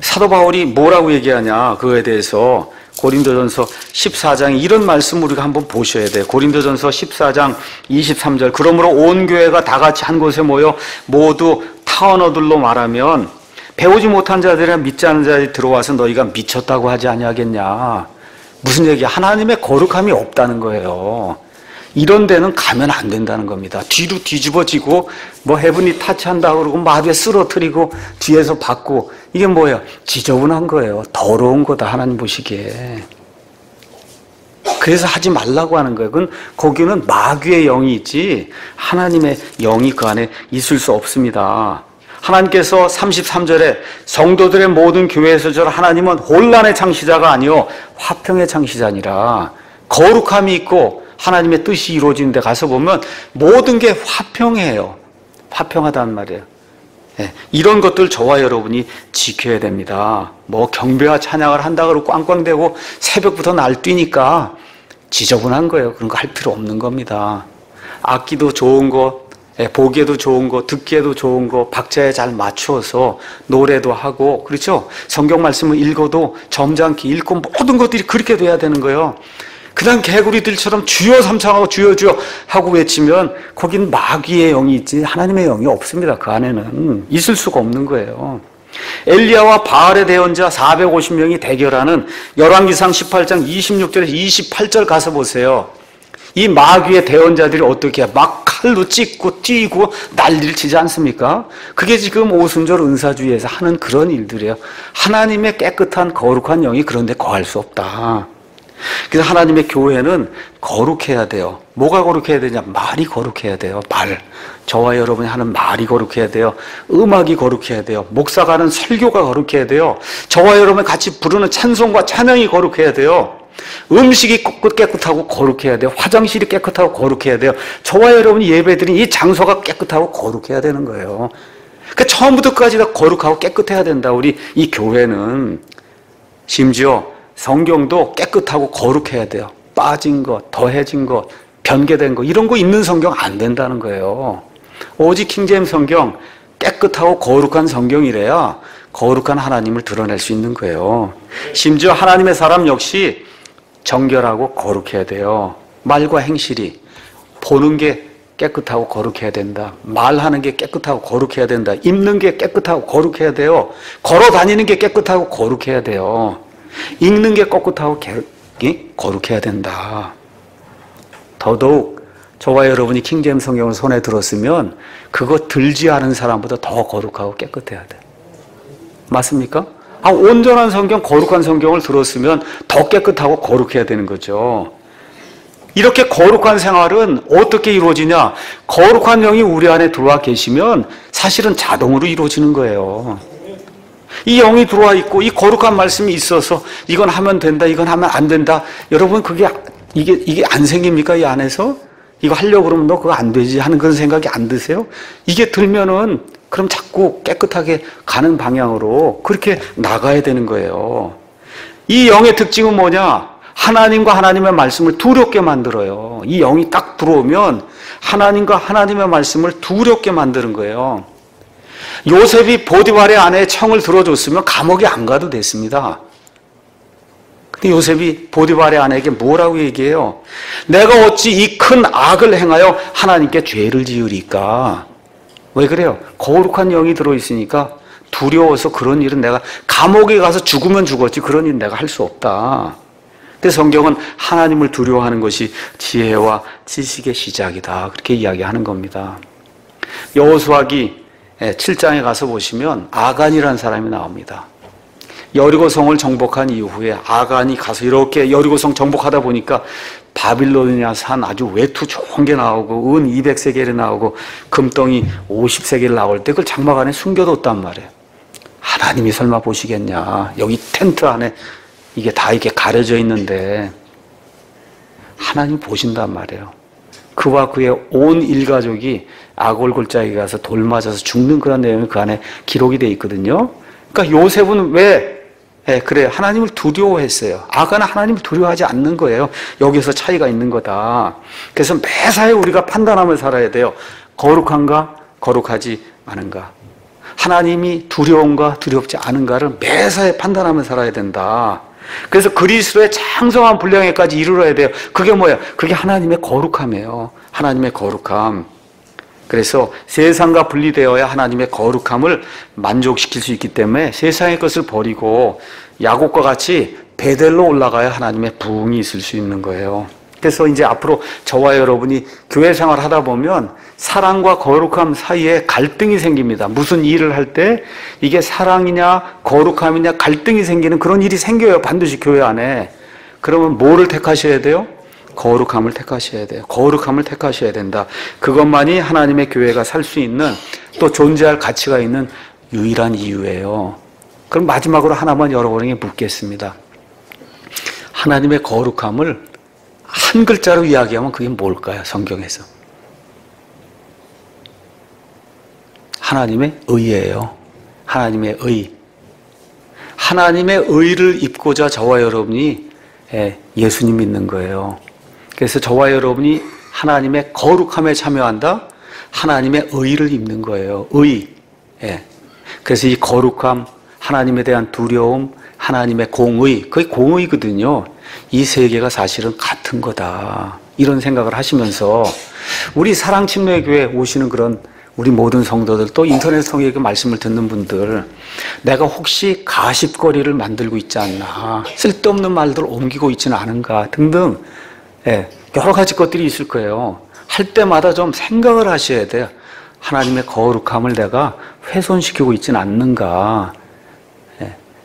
사도 바울이 뭐라고 얘기하냐 그거에 대해서 고린도전서 14장 이런 말씀 우리가 한번 보셔야 돼요. 고린도전서 14장 23절 그러므로 온 교회가 다 같이 한 곳에 모여 모두 타언어들로 말하면 배우지 못한 자들이나 믿지 않는 자들이 들어와서 너희가 미쳤다고 하지 아니하겠냐. 무슨 얘기야? 하나님의 거룩함이 없다는 거예요. 이런 데는 가면 안 된다는 겁니다. 뒤로 뒤집어지고 뭐 헤븐이 타치한다고 그러고 마루에 쓰러뜨리고 뒤에서 받고 이게 뭐예요? 지저분한 거예요. 더러운 거다 하나님 보시기에. 그래서 하지 말라고 하는 거예요. 그건 거기는 마귀의 영이 있지 하나님의 영이 그 안에 있을 수 없습니다. 하나님께서 33절에 성도들의 모든 교회에서 저 하나님은 혼란의 창시자가 아니요 화평의 창시자니라. 거룩함이 있고 하나님의 뜻이 이루어지는 데 가서 보면 모든 게 화평해요. 화평하다는 말이에요. 네, 이런 것들 저와 여러분이 지켜야 됩니다. 뭐 경배와 찬양을 한다 그러고 꽝꽝대고 새벽부터 날뛰니까 지저분한 거예요. 그런 거 할 필요 없는 겁니다. 악기도 좋은 거, 보기에도 좋은 거, 듣기에도 좋은 거, 박자에 잘 맞추어서 노래도 하고, 그렇죠? 성경 말씀을 읽어도 점잖게 읽고 모든 것들이 그렇게 돼야 되는 거예요. 그냥 개구리들처럼 주여 삼창하고 주여 주여 하고 외치면 거긴 마귀의 영이 있지 하나님의 영이 없습니다. 그 안에는 있을 수가 없는 거예요. 엘리야와 바알의 대언자 450명이 대결하는 열왕기상 18장 26절에서 28절 가서 보세요. 이 마귀의 대언자들이 어떻게 해요? 막 칼로 찢고 뛰고 난리를 치지 않습니까? 그게 지금 오순절 은사주의에서 하는 그런 일들이에요. 하나님의 깨끗한 거룩한 영이 그런 데 거할 수 없다. 그래서 하나님의 교회는 거룩해야 돼요. 뭐가 거룩해야 되냐? 말이 거룩해야 돼요. 말. 저와 여러분이 하는 말이 거룩해야 돼요. 음악이 거룩해야 돼요. 목사가 하는 설교가 거룩해야 돼요. 저와 여러분이 같이 부르는 찬송과 찬양이 거룩해야 돼요. 음식이 깨끗하고 거룩해야 돼요. 화장실이 깨끗하고 거룩해야 돼요. 저와 여러분이 예배드린 이 장소가 깨끗하고 거룩해야 되는 거예요. 그러니까 처음부터 끝까지 다 거룩하고 깨끗해야 된다. 우리 이 교회는 심지어 성경도 깨끗하고 거룩해야 돼요. 빠진 것, 더해진 것, 변개된 것 이런 거 있는 성경 안 된다는 거예요. 오직 킹제임스 성경 깨끗하고 거룩한 성경이래야 거룩한 하나님을 드러낼 수 있는 거예요. 심지어 하나님의 사람 역시 정결하고 거룩해야 돼요. 말과 행실이 보는 게 깨끗하고 거룩해야 된다. 말하는 게 깨끗하고 거룩해야 된다. 입는 게 깨끗하고 거룩해야 돼요. 걸어 다니는 게 깨끗하고 거룩해야 돼요. 읽는 게 깨끗하고 거룩해야 된다. 더더욱 저와 여러분이 킹제임스 성경을 손에 들었으면 그거 들지 않은 사람보다 더 거룩하고 깨끗해야 돼. 맞습니까? 온전한 성경, 거룩한 성경을 들었으면 더 깨끗하고 거룩해야 되는 거죠. 이렇게 거룩한 생활은 어떻게 이루어지냐? 거룩한 영이 우리 안에 들어와 계시면 사실은 자동으로 이루어지는 거예요. 이 영이 들어와 있고 이 거룩한 말씀이 있어서 이건 하면 된다, 이건 하면 안 된다. 여러분 이게 안 생깁니까? 이 안에서? 이거 하려고 그러면 너 그거 안 되지 하는 그런 생각이 안 드세요? 이게 들면은 그럼 자꾸 깨끗하게 가는 방향으로 그렇게 나가야 되는 거예요. 이 영의 특징은 뭐냐? 하나님과 하나님의 말씀을 두렵게 만들어요. 이 영이 딱 들어오면 하나님과 하나님의 말씀을 두렵게 만드는 거예요. 요셉이 보디발의 아내의 청을 들어줬으면 감옥에 안 가도 됐습니다. 근데 요셉이 보디발의 아내에게 뭐라고 얘기해요? 내가 어찌 이 큰 악을 행하여 하나님께 죄를 지으리까? 왜 그래요? 거룩한 영이 들어있으니까 두려워서 그런 일은 내가 감옥에 가서 죽으면 죽었지 그런 일은 내가 할 수 없다. 근데 성경은 하나님을 두려워하는 것이 지혜와 지식의 시작이다. 그렇게 이야기하는 겁니다. 여호수아기 7장에 가서 보시면 아간이라는 사람이 나옵니다. 여리고성을 정복한 이후에 아간이 가서 이렇게 여리고성 정복하다 보니까 바빌로니아 산 아주 외투 좋은 게 나오고 은 200세겔이 나오고 금덩이 50세겔 나올 때 그걸 장막 안에 숨겨뒀단 말이에요. 하나님이 설마 보시겠냐. 여기 텐트 안에 이게 다 이렇게 가려져 있는데 하나님 보신단 말이에요. 그와 그의 온 일가족이 아골골짜기에 가서 돌 맞아서 죽는 그런 내용이 그 안에 기록이 돼 있거든요. 그러니까 요셉은 왜 그래 하나님을 두려워했어요. 아간은 하나님을 두려워하지 않는 거예요. 여기서 차이가 있는 거다. 그래서 매사에 우리가 판단하며 살아야 돼요. 거룩한가 거룩하지 않은가. 하나님이 두려운가 두렵지 않은가를 매사에 판단하며 살아야 된다. 그래서 그리스도의 장성한 분량에까지 이르러야 돼요. 그게 뭐예요? 그게 하나님의 거룩함이에요. 하나님의 거룩함. 그래서 세상과 분리되어야 하나님의 거룩함을 만족시킬 수 있기 때문에 세상의 것을 버리고 야곱과 같이 베델로 올라가야 하나님의 부흥이 있을 수 있는 거예요. 그래서 이제 앞으로 저와 여러분이 교회 생활 하다 보면 사랑과 거룩함 사이에 갈등이 생깁니다. 무슨 일을 할 때 이게 사랑이냐 거룩함이냐 갈등이 생기는 그런 일이 생겨요. 반드시 교회 안에. 그러면 뭐를 택하셔야 돼요? 거룩함을 택하셔야 돼요. 거룩함을 택하셔야 된다. 그것만이 하나님의 교회가 살 수 있는 또 존재할 가치가 있는 유일한 이유예요. 그럼 마지막으로 하나만 여러분에게 묻겠습니다. 하나님의 거룩함을 한 글자로 이야기하면 그게 뭘까요? 성경에서. 하나님의 의예요. 하나님의 의. 하나님의 의를 입고자 저와 여러분이 예수님 믿는 거예요. 그래서 저와 여러분이 하나님의 거룩함에 참여한다? 하나님의 의를 입는 거예요. 의. 그래서 이 거룩함, 하나님에 대한 두려움, 하나님의 공의, 그게 공의거든요. 이 세 개가 사실은 같은 거다. 이런 생각을 하시면서 우리 사랑침례교회 오시는 그런 우리 모든 성도들, 또 인터넷 통해 말씀을 듣는 분들, 내가 혹시 가십거리를 만들고 있지 않나, 쓸데없는 말들을 옮기고 있지는 않은가 등등 여러 가지 것들이 있을 거예요. 할 때마다 좀 생각을 하셔야 돼요. 하나님의 거룩함을 내가 훼손시키고 있지는 않는가.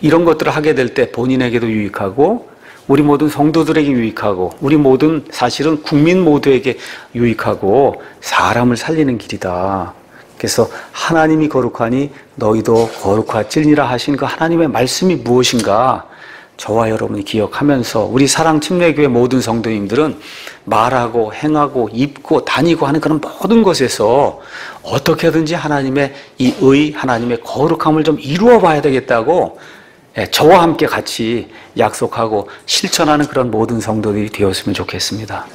이런 것들을 하게 될 때 본인에게도 유익하고 우리 모든 성도들에게 유익하고 우리 모든 사실은 국민 모두에게 유익하고 사람을 살리는 길이다. 그래서 하나님이 거룩하니 너희도 거룩할지니라 하신 그 하나님의 말씀이 무엇인가 저와 여러분이 기억하면서 우리 사랑침례교회 모든 성도님들은 말하고 행하고 입고 다니고 하는 그런 모든 것에서 어떻게든지 하나님의 이 의, 하나님의 거룩함을 좀 이루어 봐야 되겠다고 저와 함께 같이 약속하고 실천하는 그런 모든 성도들이 되었으면 좋겠습니다.